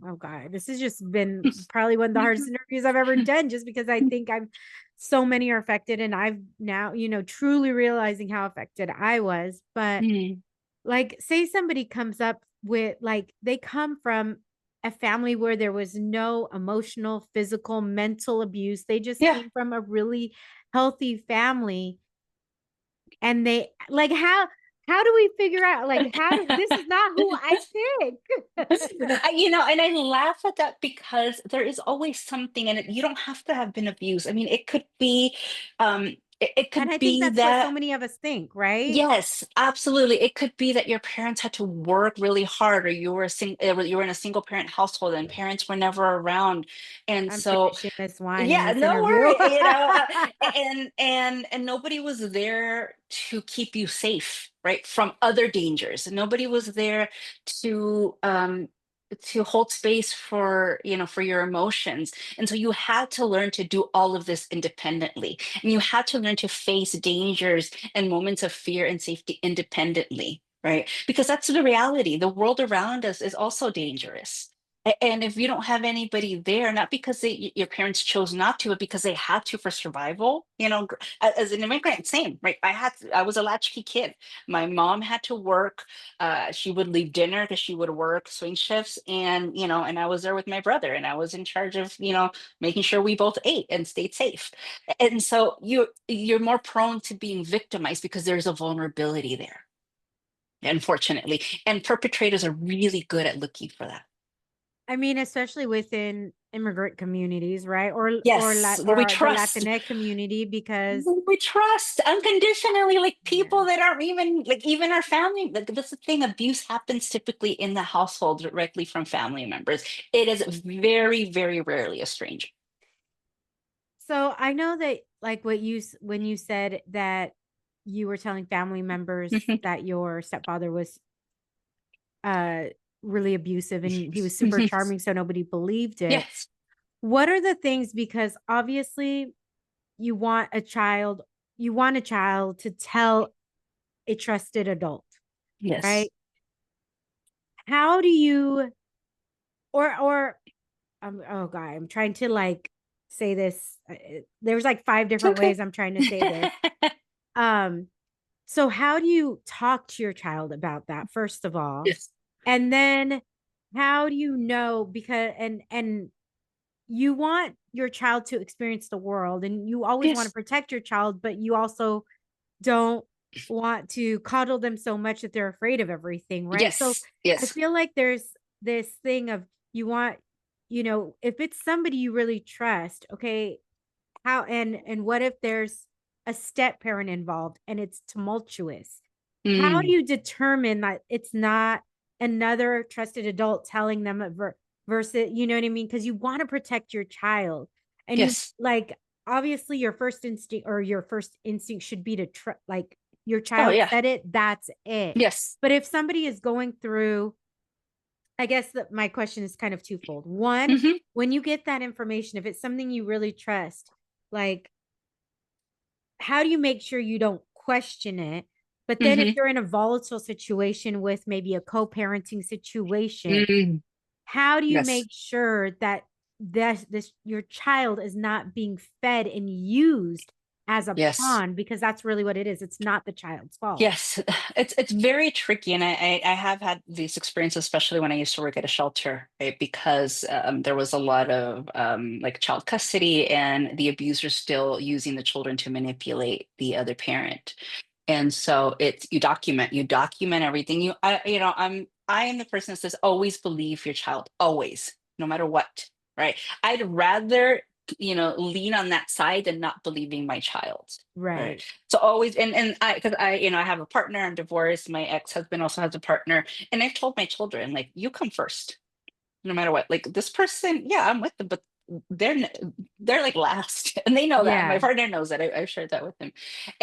Oh God, this has just been probably one of the hardest interviews I've ever done, just because I think I'm so many are affected, and I've now, truly realizing how affected I was. But Mm, like, say somebody comes up with, like, they come from a family where there was no emotional, physical, mental abuse. They just yeah. came from a really healthy family, and they like, how do we figure out, like, how do this is not who I pick. And I laugh at that because there is always something, and you don't have to have been abused. I mean, it could be, it And could I think be that's what so that. many of us think, right? Yes, absolutely. It could be that your parents had to work really hard, or you were in a single parent household and parents were never around, and I'm so finishing this wine in yeah, this no interview. worry. And nobody was there to keep you safe, right, from other dangers. Nobody was there to hold space for for your emotions, and so you had to learn to do all of this independently, and you had to learn to face dangers and moments of fear and safety independently, right? Because that's the reality. The world around us is also dangerous. And if you don't have anybody there, not because your parents chose not to, but because they had to for survival, as an immigrant, same, right? I was a latchkey kid. My mom had to work. She would leave dinner because she would work swing shifts, and I was there with my brother, and I was in charge of, making sure we both ate and stayed safe. And so you're more prone to being victimized because there's a vulnerability there, unfortunately. And perpetrators are really good at looking for that. I mean, especially within immigrant communities, right? Yes, where we Or the trust, Latinx community, because we trust unconditionally, like people yeah. that aren't even like even our family. Like that's the thing, abuse happens typically in the household directly from family members. It is very, very rarely a stranger. So I know that, like, when you said that you were telling family members Mhm. that your stepfather was uh really abusive and he was super Mhm. charming, so nobody believed it. Yes, What are the things, because obviously you want a child, to tell a trusted adult, yes. right? How do you, or oh God, I'm trying to, like, say this. There's like five It's different okay. ways I'm trying to say this. Um, so how do you talk to your child about that, first of all? Yes, And then how do you know, because and you want your child to experience the world, and you always want to yes, protect your child, but you also don't want to coddle them so much that they're afraid of everything, right? So yes, I yes. feel like there's this thing of, you want, if it's somebody you really trust, okay, how, and what if there's a step parent involved and it's tumultuous? How do Mm, you determine that it's not another trusted adult telling them versus, you know what I mean? Because you want to protect your child, and you, yes. like, obviously your first instinct should be to like, your Oh child yeah. said it, that's it. Yes. But if somebody is going through, I guess that my question is kind of twofold. One, Hmm. when you get that information, if it's something you really trust, like, how do you make sure you don't question it? But then if Hmm. you're in a volatile situation with maybe a co-parenting situation, Mm, how do you yes. make sure that this your child is not being fed and used as a Yes. pawn, because that's really what it is. It's not the child's fault. Yes, it's very tricky, and I have had these experiences, especially when I used to work at a shelter, right? Because there was a lot of like child custody, and the abuser still using the children to manipulate the other parent. And so it's you document everything. I am the person that says always believe your child, always, no matter what, right? I'd rather lean on that side than not believing my child. Right. Right. So always, and I, because I have a partner, I'm divorced. My ex-husband also has a partner. And I've told my children, like, you come first, no matter what. Like this person, yeah, I'm with them, but they're like last. And they know that. My Yeah. partner knows that. I've shared that with him.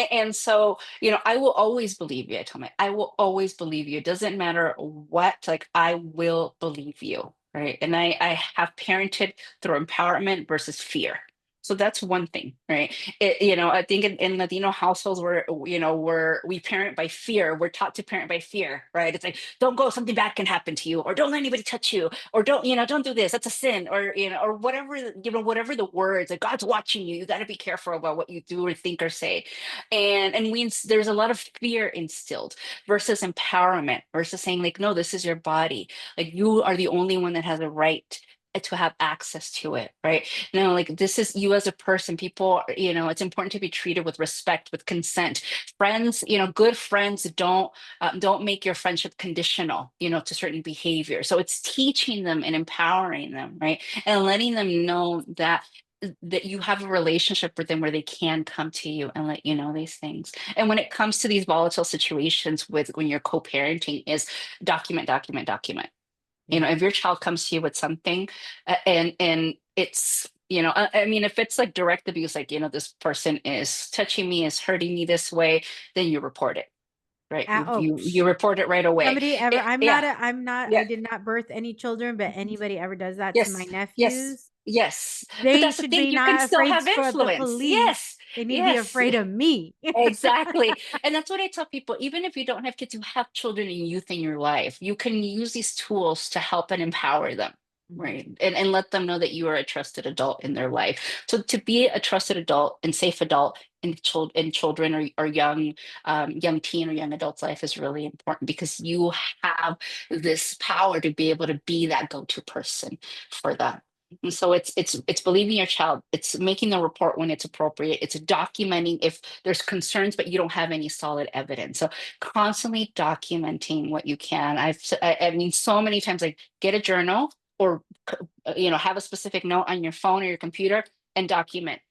And so, I will always believe you. I tell my, I will always believe you. It doesn't matter what, like, I will believe you. Right. And I have parented through empowerment versus fear. So that's one thing, right? I think in Latino households where, we parent by fear, we're taught to parent by fear, right? It's like, don't go, something bad can happen to you, or don't let anybody touch you, or don't do this, that's a sin, or whatever, whatever the words, like God's watching you, you got to be careful about what you do or think or say. And means there's a lot of fear instilled versus empowerment, versus saying like, no, this is your body. Like you are the only one that has a right to have access to it, right? No, like this is you as a person. People, it's important to be treated with respect, with consent. Friends, good friends don't make your friendship conditional, to certain behavior. So it's teaching them and empowering them, right? And letting them know that you have a relationship with them where they can come to you and let you know these things. And when it comes to these volatile situations with when you're co-parenting, is document, document, document. Yeah. If your child comes to you with something, and it's, I mean, if it's like direct abuse, like, this person is touching me, is hurting me this way, then you report it, right? You report it right away. Somebody ever, Yeah, I yeah. did not birth any children, but anybody ever does that to my Yes, yes, nephews, yes. But they that's the should thing, be you can not still afraid have for the influence. police. Yes, They need to be yes. afraid of me. Exactly. And that's what I tell people. Even if you don't have kids, you have children and youth in your life, you can use these tools to help and empower them, right? Mhm. And let them know that you are a trusted adult in their life. So to be a trusted adult and safe adult in children or young teen or young adult's life is really important, because you have this power to be able to be that go-to person for them. And so it's believing your child. It's making the report when it's appropriate. It's documenting if there's concerns, but you don't have any solid evidence. So constantly documenting what you can. I mean, so many times, like get a journal or have a specific note on your phone or your computer and document.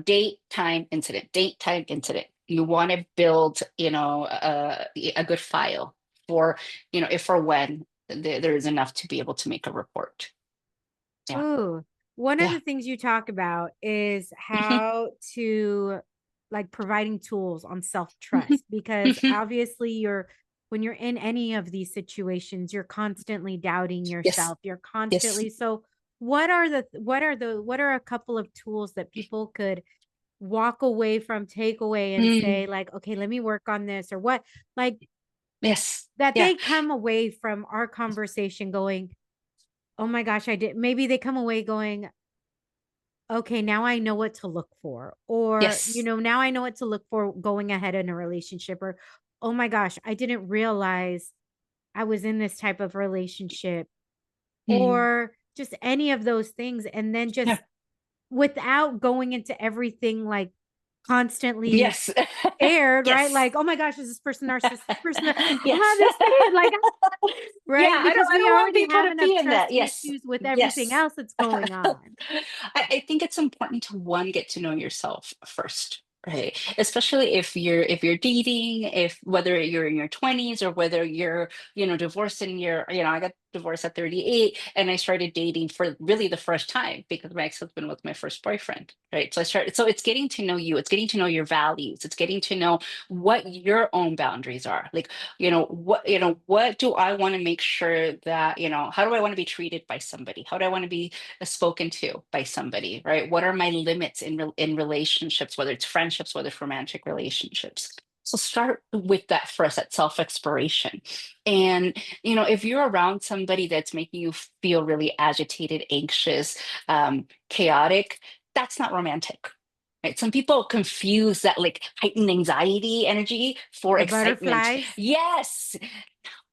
Date, time, incident. Date, time, incident. You want to build, a good file for, if or when there is enough to be able to make a report. Yeah. Ooh, one of Yeah. the things you talk about is Mhm, how to like providing tools on mhm, self-trust, because mhm. obviously when you're in any of these situations, you're constantly doubting Yes. yourself. You're Yes. constantly, so what are a couple of tools that people could walk away from, take away and Mm, say like, okay, let me work on this, or what, like yes. that Yeah. they come away from our conversation going, oh my gosh, I did. Maybe they come away going, okay, now I know what to look for. Or, Yes. now I know what to look for going ahead in a relationship. Or, oh my gosh, I didn't realize I was in this type of relationship. Mm, Or just any of those things. And then yeah. just without going into everything like constantly Yes. scared, right? Yes. Like, oh my gosh, is this person narcissistic? This person, Yes. this thing, like, right? Yeah. I don't. Because I we don't want already people have to enough be in trust that. Yes. issues with everything Yes. else that's going on. I think it's important to one get to know yourself first, right? Especially if you're dating, if whether you're in your 20s or whether you're divorced in your I got divorced at 38 and I started dating for really the first time because my ex-husband was my first boyfriend, right? So it's getting to know you, it's getting to know your values, it's getting to know what your own boundaries are. Like, what do I want to make sure that, how do I want to be treated by somebody? How do I want to be spoken to by somebody, right? What are my limits in relationships, whether it's friendships, whether it's romantic relationships? So start with that first, that self-exploration. And if you're around somebody that's making you feel really agitated, anxious, chaotic, that's not romantic. Right? Some people confuse that like heightened anxiety energy for The excitement. butterflies. Yes,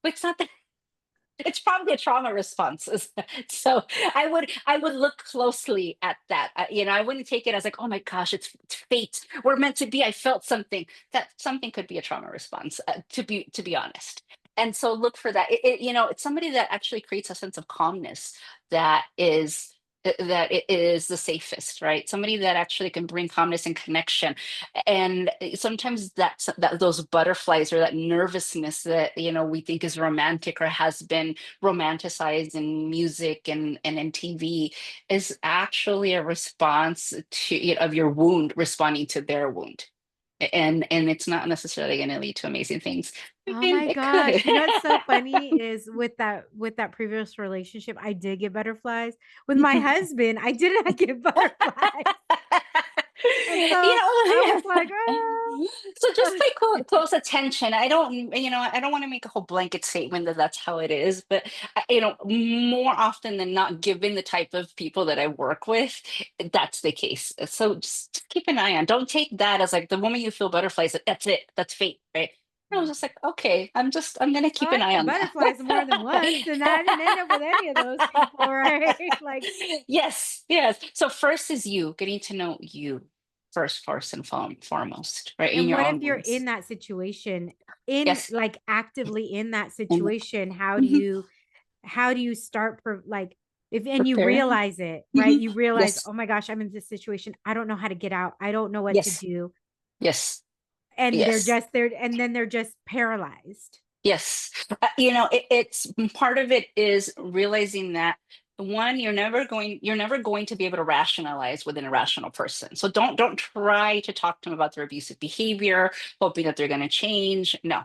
but it's not, it's probably a trauma response. So I would look closely at that. I wouldn't take it as like, oh my gosh, it's fate, we're meant to be, I felt something. That something could be a trauma response, to be honest. And so look for that. It's somebody that actually creates a sense of calmness, that is that it is the safest, right? Somebody that actually can bring calmness and connection. And sometimes that those butterflies or that nervousness that we think is romantic or has been romanticized in music and in TV is actually a response to of your wound responding to their wound. and it's not necessarily going to lead to amazing things. I Oh mean, my it gosh. could. You know what's so funny is with that previous relationship, I did get butterflies. With my husband, I did not get butterflies. And so I was like, Yeah. So just ah. pay close attention. I don't, I don't want to make a whole blanket statement that that's how it is, but more often than not, given the type of people that I work with, that's the case. So just keep an eye on. Don't take that as like the moment you feel butterflies, that's it. That's fate, right? I was just like, okay, I'm gonna Well, keep I an eye got on butterflies more than once, and I didn't end up with any of those people, right? Like, Yes, yes. So first is you getting to know you first and foremost, right? In and your what if own you're words. in that situation, in Yes. like actively in that And situation? How do mhm, you start like if and you preparing. realize it, right? Mhm. You realize, Yes, oh my gosh, I'm in this situation. I don't know how to get out. I don't know what to yes, do. yes, And they're yes. just there, and then they're just paralyzed. Yes. It's part of it is realizing that one, you're never going to be able to rationalize with an irrational person. So don't try to talk to them about their abusive behavior, hoping that they're going to change. No.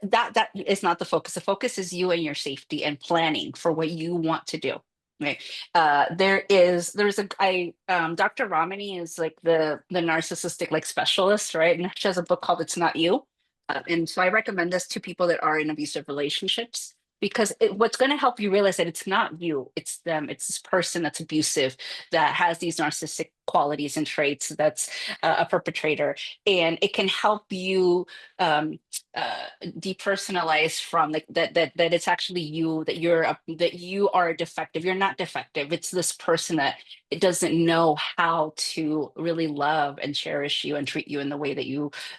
That is not the focus. The focus is you and your safety and planning for what you want to do. Right. There's a I Dr. Ramani is like the narcissistic like specialist, right? And she has a book called It's Not You. And so I recommend this to people that are in abusive relationships because what's going to help you realize that it's not you, it's them, it's this person that's abusive, that has these narcissistic qualities and traits, that's a perpetrator. And it can help you um, depersonalize from like that it's actually you, that you are defective. You're not defective. It's this person that it doesn't know how to really love and cherish you and treat you in the way that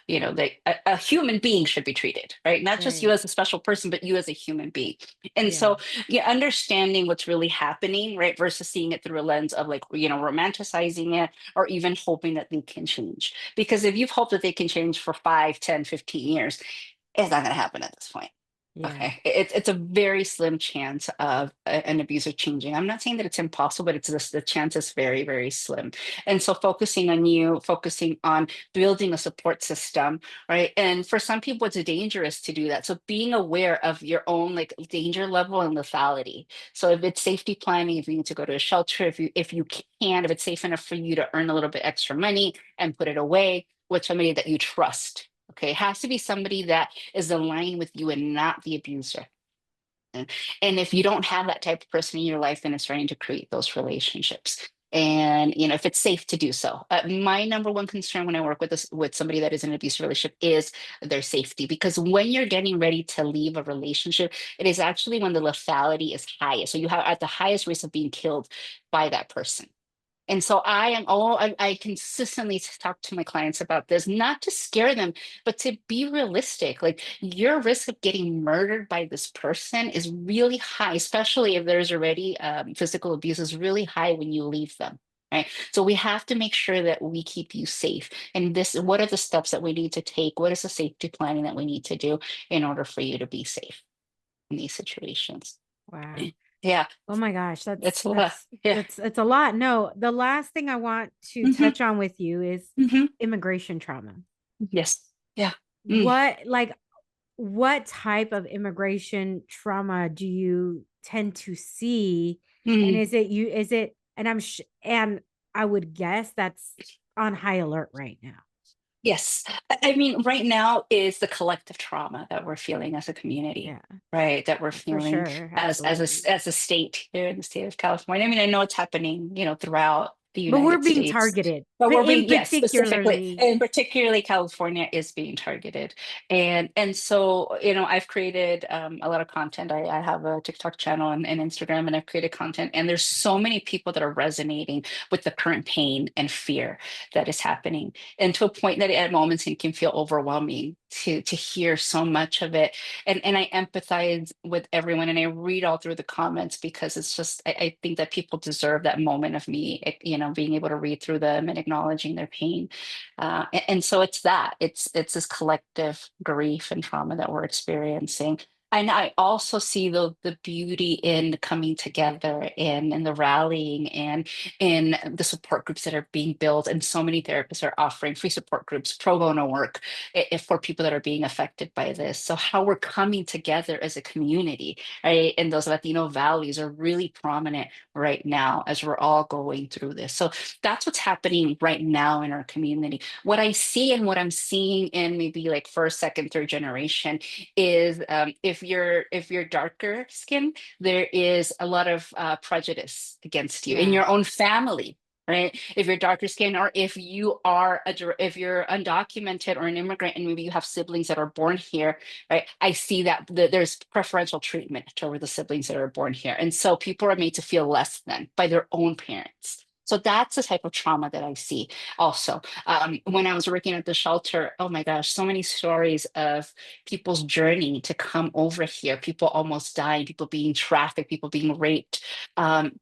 that a human being should be treated, right? Not just you Right. as a special person, but you as a human being. And Yeah. so, yeah, understanding what's really happening, right, versus seeing it through a lens of like, romanticizing it or even hoping that they can change. Because if you've hoped that they can change for 5, 10, 15 years, it's not going to happen at this point. Yeah. Okay, it's a very slim chance of an abuser changing. I'm not saying that it's impossible, but it's just the chance is very, very slim. And so focusing on you, focusing on building a support system, right? And for some people, it's dangerous to do that. So being aware of your own like danger level and lethality. So if it's safety planning, if you need to go to a shelter, if you can, if it's safe enough for you to earn a little bit extra money and put it away with somebody that you trust. Okay, it has to be somebody that is aligned with you and not the abuser. And, and if you don't have that type of person in your life, then it's starting to create those relationships. And if it's safe to do so. My number one concern when I work with somebody that is in an abusive relationship is their safety. Because when you're getting ready to leave a relationship, it is actually when the lethality is highest. So you have at the highest risk of being killed by that person. And so I consistently talk to my clients about this, not to scare them, but to be realistic. Like your risk of getting murdered by this person is really high, especially if there's already physical abuse is really high when you leave them. Right. So we have to make sure that we keep you safe. And what are the steps that we need to take? What is the safety planning that we need to do in order for you to be safe in these situations? Wow. Yeah, Oh my gosh, it's a lot. Yeah. it's a lot. No, the last thing I want to Hmm. touch on with you is Hmm. immigration trauma. Yes. Yeah. Mm. What type of immigration trauma do you tend to see? And Mm. is it and I would guess that's on high alert right now. Yes. I mean, right now is the collective trauma that we're feeling as a community, Yeah, right? That we're for feeling sure. as Absolutely. as a state here in the state of California. I mean, I know it's happening, throughout the But we're United being States, targeted. but we're In being, yes, specifically, particularly, and particularly California is being targeted. And so, I've created a lot of content. I have a TikTok channel and Instagram, and I've created content, and there's so many people that are resonating with the current pain and fear that is happening, and to a point that at moments it can feel overwhelming to hear so much of it. And I empathize with everyone, and I read all through the comments because it's just I think that people deserve that moment of me, being able to read through them and acknowledging their pain. And so it's this collective grief and trauma that we're experiencing. And I also see the beauty in coming together in the rallying and in the support groups that are being built. And so many therapists are offering free support groups, pro bono work for people that are being affected by this. So how we're coming together as a community, right? And those Latino values are really prominent right now as we're all going through this. So that's what's happening right now in our community. What I see and what I'm seeing in maybe like first, second, third generation is if you're darker skin, there is a lot of prejudice against you in Yeah. your own family. Right. If you're darker skin, or if you are if you're undocumented or an immigrant, and maybe you have siblings that are born here, right? I see that there's preferential treatment toward the siblings that are born here, and so people are made to feel less than by their own parents. So that's the type of trauma that I see. Also, when I was working at the shelter, oh my gosh, so many stories of people's journey to come over here, people almost dying, people being trafficked, people being raped. Um,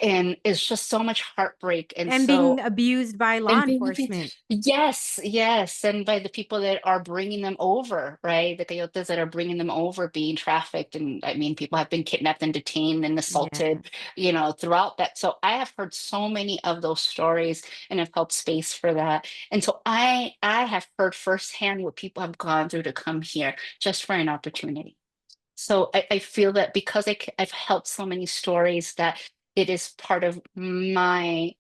and it's just so much heartbreak. And And being so, abused by law and being, enforcement. yes, yes, and by the people that are bringing them over, right? The coyotes that are bringing them over, being trafficked, and I mean, people have been kidnapped and detained and assaulted, Yes. throughout that. So I have heard so many of those stories, and have held space for that. And so I have heard firsthand what people have gone through to come here just for an opportunity. So I feel that because I've helped so many stories, that it is part of my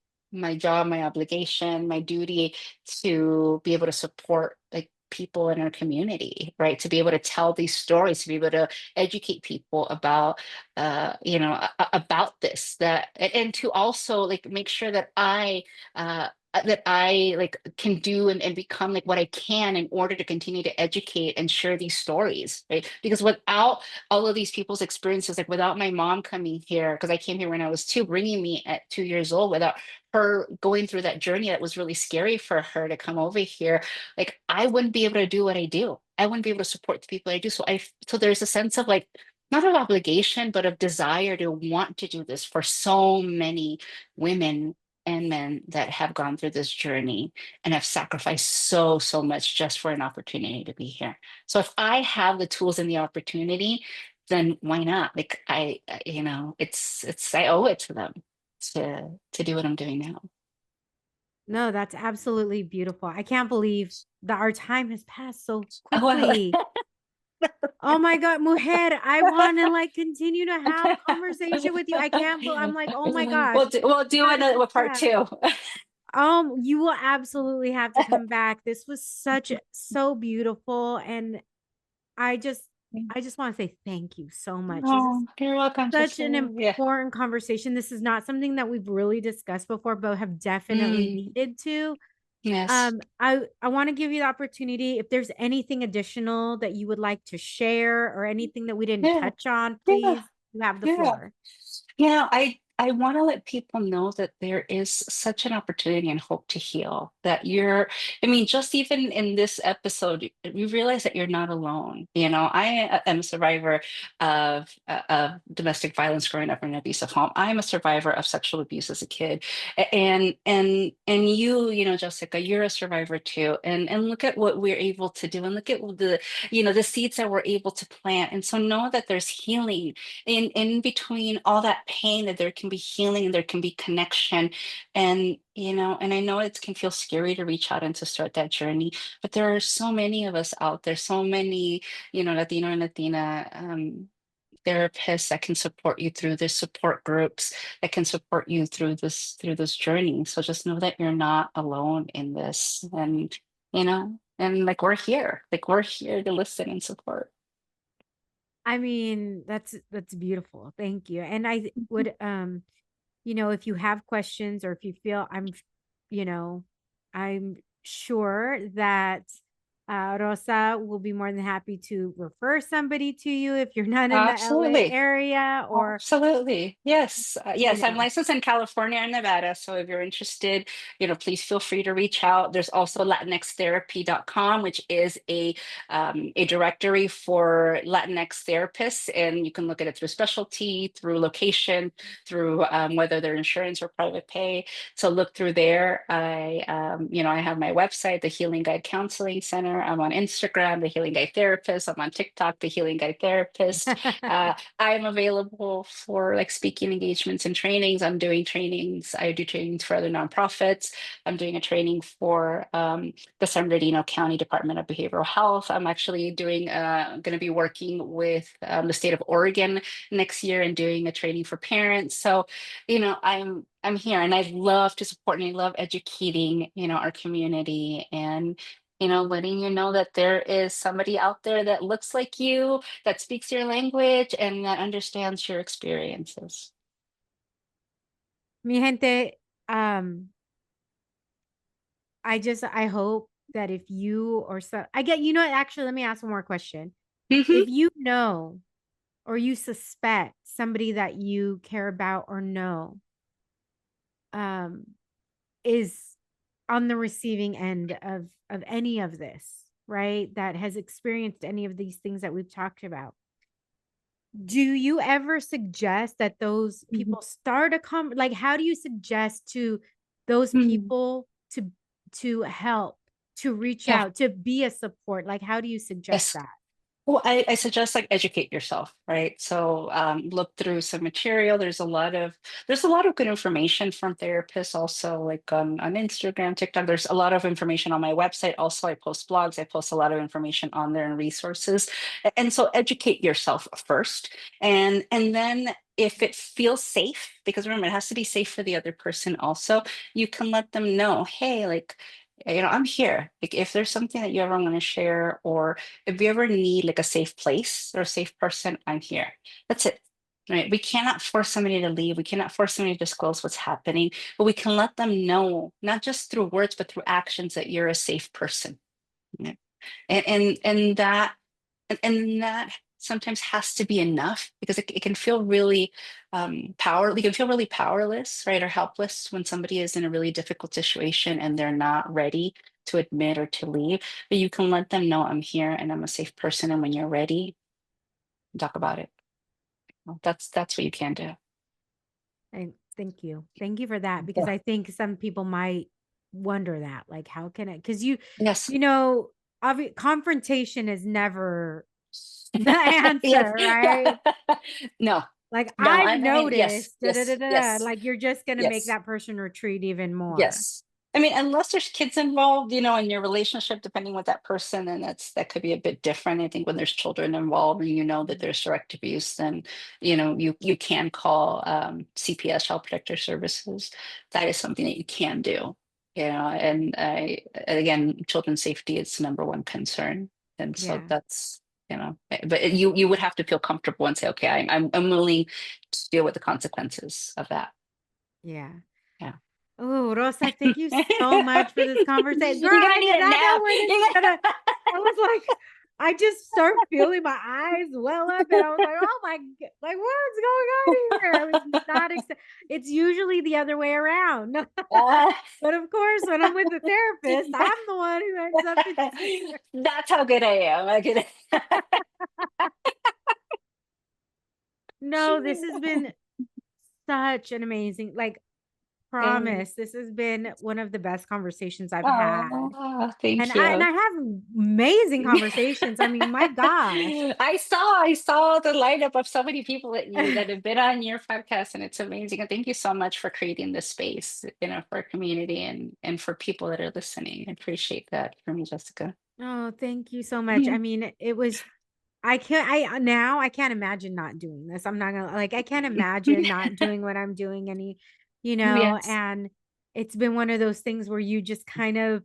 job, my obligation, my duty to be able to support like people in our community, right? To be able to tell these stories, to be able to educate people about about this, that and to also like make sure that I like can do and become like what I can in order to continue to educate and share these stories, right? Because without all of these people's experiences, like without my mom coming here, because I came here when I was two, bringing me at 2 years old, without her going through that journey that was really scary for her to come over here, like I wouldn't be able to do what I do. I wouldn't be able to support the people I do. So there's a sense of like not of obligation, but of desire to want to do this for so many women and men that have gone through this journey and have sacrificed so much just for an opportunity to be here. So if I have the tools and the opportunity, then why not? Like it's I owe it to them to do what I'm doing now. No, that's absolutely beautiful. I can't believe that our time has passed so Oh, well, quickly. Oh my God, mujer, I want to like continue to have conversation with you. I can't believe I'm like, oh my gosh, we'll do time another so part fast. two. You will absolutely have to come back. This was so beautiful. And I just I just want to say thank you so much. This is Oh, you're welcome, such sister. an Yeah. important conversation. This is not something that we've really discussed before, but have definitely Mm, needed to. yes. I want to give you the opportunity. If there's anything additional that you would like to share or anything that we didn't Yeah. touch on, Yeah. please, you have the Yeah. floor. I want to let people know that there is such an opportunity and hope to heal. I mean, just even in this episode, you realize that you're not alone. I am a survivor of domestic violence growing up in an abusive home. I am a survivor of sexual abuse as a kid. And Jessica, you're a survivor too. And look at what we're able to do, and look at the seeds that we're able to plant. And so know that there's healing in between all that pain, that there can be healing and there can be connection. And I know it can feel scary to reach out and to start that journey, but there are so many of us out there, so many Latino and Latina therapists that can support you through this, support groups that can support you through this journey. So just know that you're not alone in this. And like we're here to listen and support. I mean, that's beautiful. Thank you. And I would if you have questions or if you feel you know, I'm sure that Rosa will be more than happy to refer somebody to you if you're not in the LA Absolutely. area or, Absolutely. Yes. you Yes, I'm know, licensed in California and Nevada. So if you're interested, please feel free to reach out. There's also latinxtherapy.com, which is a directory for Latinx therapists. And you can look at it through specialty, through location, through whether they're insurance or private pay. So look through there. I have my website, the Healing Guide Counseling Center. practitioner. I'm on Instagram, the Healing Guide Therapist. I'm on TikTok, the Healing Guide Therapist. I'm available for like speaking engagements and trainings. I'm doing trainings. I do trainings for other nonprofits. I'm doing a training for the San Bernardino County Department of Behavioral Health. I'm actually going to be working with the state of Oregon next year and doing a training for parents. So, I'm here and I love to support and I love educating, our community and letting you know that there is somebody out there that looks like you, that speaks your language, and that understands your experiences. Mi gente, um, I hope that if you or so I get, actually, let me ask one more question. Hmm. If you know or you suspect somebody that you care about or know, um, is on the receiving end of any of this, right? That has experienced any of these things that we've talked about. Do you ever suggest that those people start like how do you suggest to those Hmm. people to help, to reach Yeah. out, to be a support? Like how do you suggest Yes. that? Well, I suggest like educate yourself, right? So look through some material. There's a lot of good information from therapists also, like on Instagram, TikTok. There's a lot of information on my website. Also, I post blogs. I post a lot of information on there and resources. And so educate yourself first, and then if it feels safe, because remember it has to be safe for the other person also, you can let them know, hey, like. I'm here. Like, if there's something that you ever want to share, or if you ever need like a safe place or a safe person, I'm here. That's it. Right. We cannot force somebody to leave. We cannot force somebody to disclose what's happening, but we can let them know, not just through words, but through actions, that you're a safe person. Right? And that sometimes has to be enough, because it can feel really you can feel really powerless, right, or helpless when somebody is in a really difficult situation and they're not ready to admit or to leave. But you can let them know, I'm here and I'm a safe person, and when you're ready, talk about it. Well, that's what you can do. And thank you for that, because Yeah. I think some people might wonder that, like how can it, because Yes. you know confrontation is never the answer, Yes. right? No. Like No. I've I mean, yes, noticed, da, da, da, yes, da, da, yes, like you're just gonna make yes. that person retreat even more. Yes. I mean, unless there's kids involved, in your relationship, depending with that person, then that could be a bit different. I think when there's children involved and you know that there's direct abuse, then you can call CPS, Child Protector Services. That is something that you can do. And again, children's safety is number one concern, and so Yeah, that's but you would have to feel comfortable and say, okay, I'm willing to deal with the consequences of that. yeah. Yeah. Oh, Rosa, thank you so much for this conversation. Girl, You're gonna I need did a not know nap. where this was gonna. I was like, I just started feeling my eyes well up, and I was like, oh my, like what's going on here? I was not It's usually the other way around. Uh, But of course, when I'm with the therapist, I'm the one who ends up in tears. that's how good I am. I can. No, this has been such an amazing, like, promise. This has been one of the best conversations I've had. Oh, And thank I you. have amazing conversations. I mean, my gosh. I saw the lineup of so many people that have been on your podcast, and it's amazing. And thank you so much for creating this space, for our community and for people that are listening. I appreciate that from you, Jessica. Oh, thank you so much. I mean, it was I can't imagine not doing this. I'm not gonna, like, I can't imagine not doing what I'm doing Yes. and it's been one of those things where you just kind of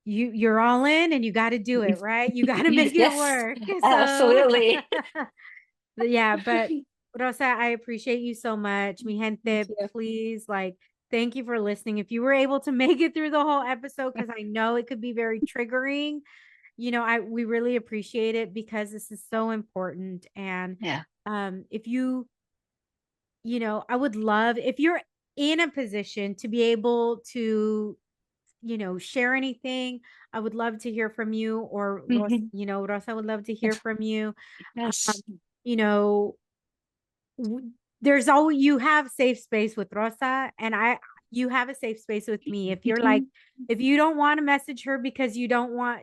you're all in and you got to do it, right? You got to make it Yes, work. So absolutely. yeah, but Rosa, I appreciate you so much. Mi Thank gente, you. please, like, thank you for listening. If you were able to make it through the whole episode, because I know it could be very triggering, I we really appreciate it because this is so important. And Yeah. if I would love if you're in a position to be able to, share anything. I would love to hear from you, or Mhm. Rosa would love to hear from you. Yes. You know, there's always, you have safe space with Rosa, and you have a safe space with me. If you're like, if you don't want to message her because you don't want,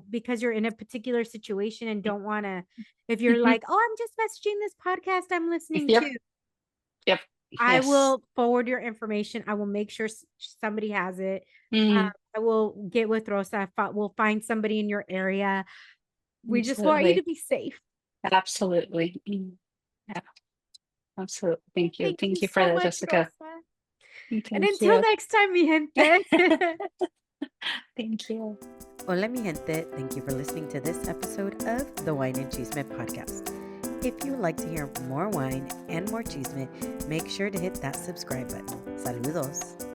because you're in a particular situation and don't want to, if you're like, oh, I'm just messaging this podcast I'm listening Yep. to, Yep. I Yes. will forward your information. I will make sure somebody has it. Mm, I will get with Rosa. We'll find somebody in your area. We just want you to absolutely. be safe. Absolutely. Yeah, absolutely. Thank you. Thank you Thank you for so that, much, Jessica. Rosa. And Thank until you. next time, mi gente. Thank you. Hola, mi gente. Thank you for listening to this episode of the Wine and Chisme podcast. If you would like to hear more wine and more chisme, make sure to hit that subscribe button. Saludos.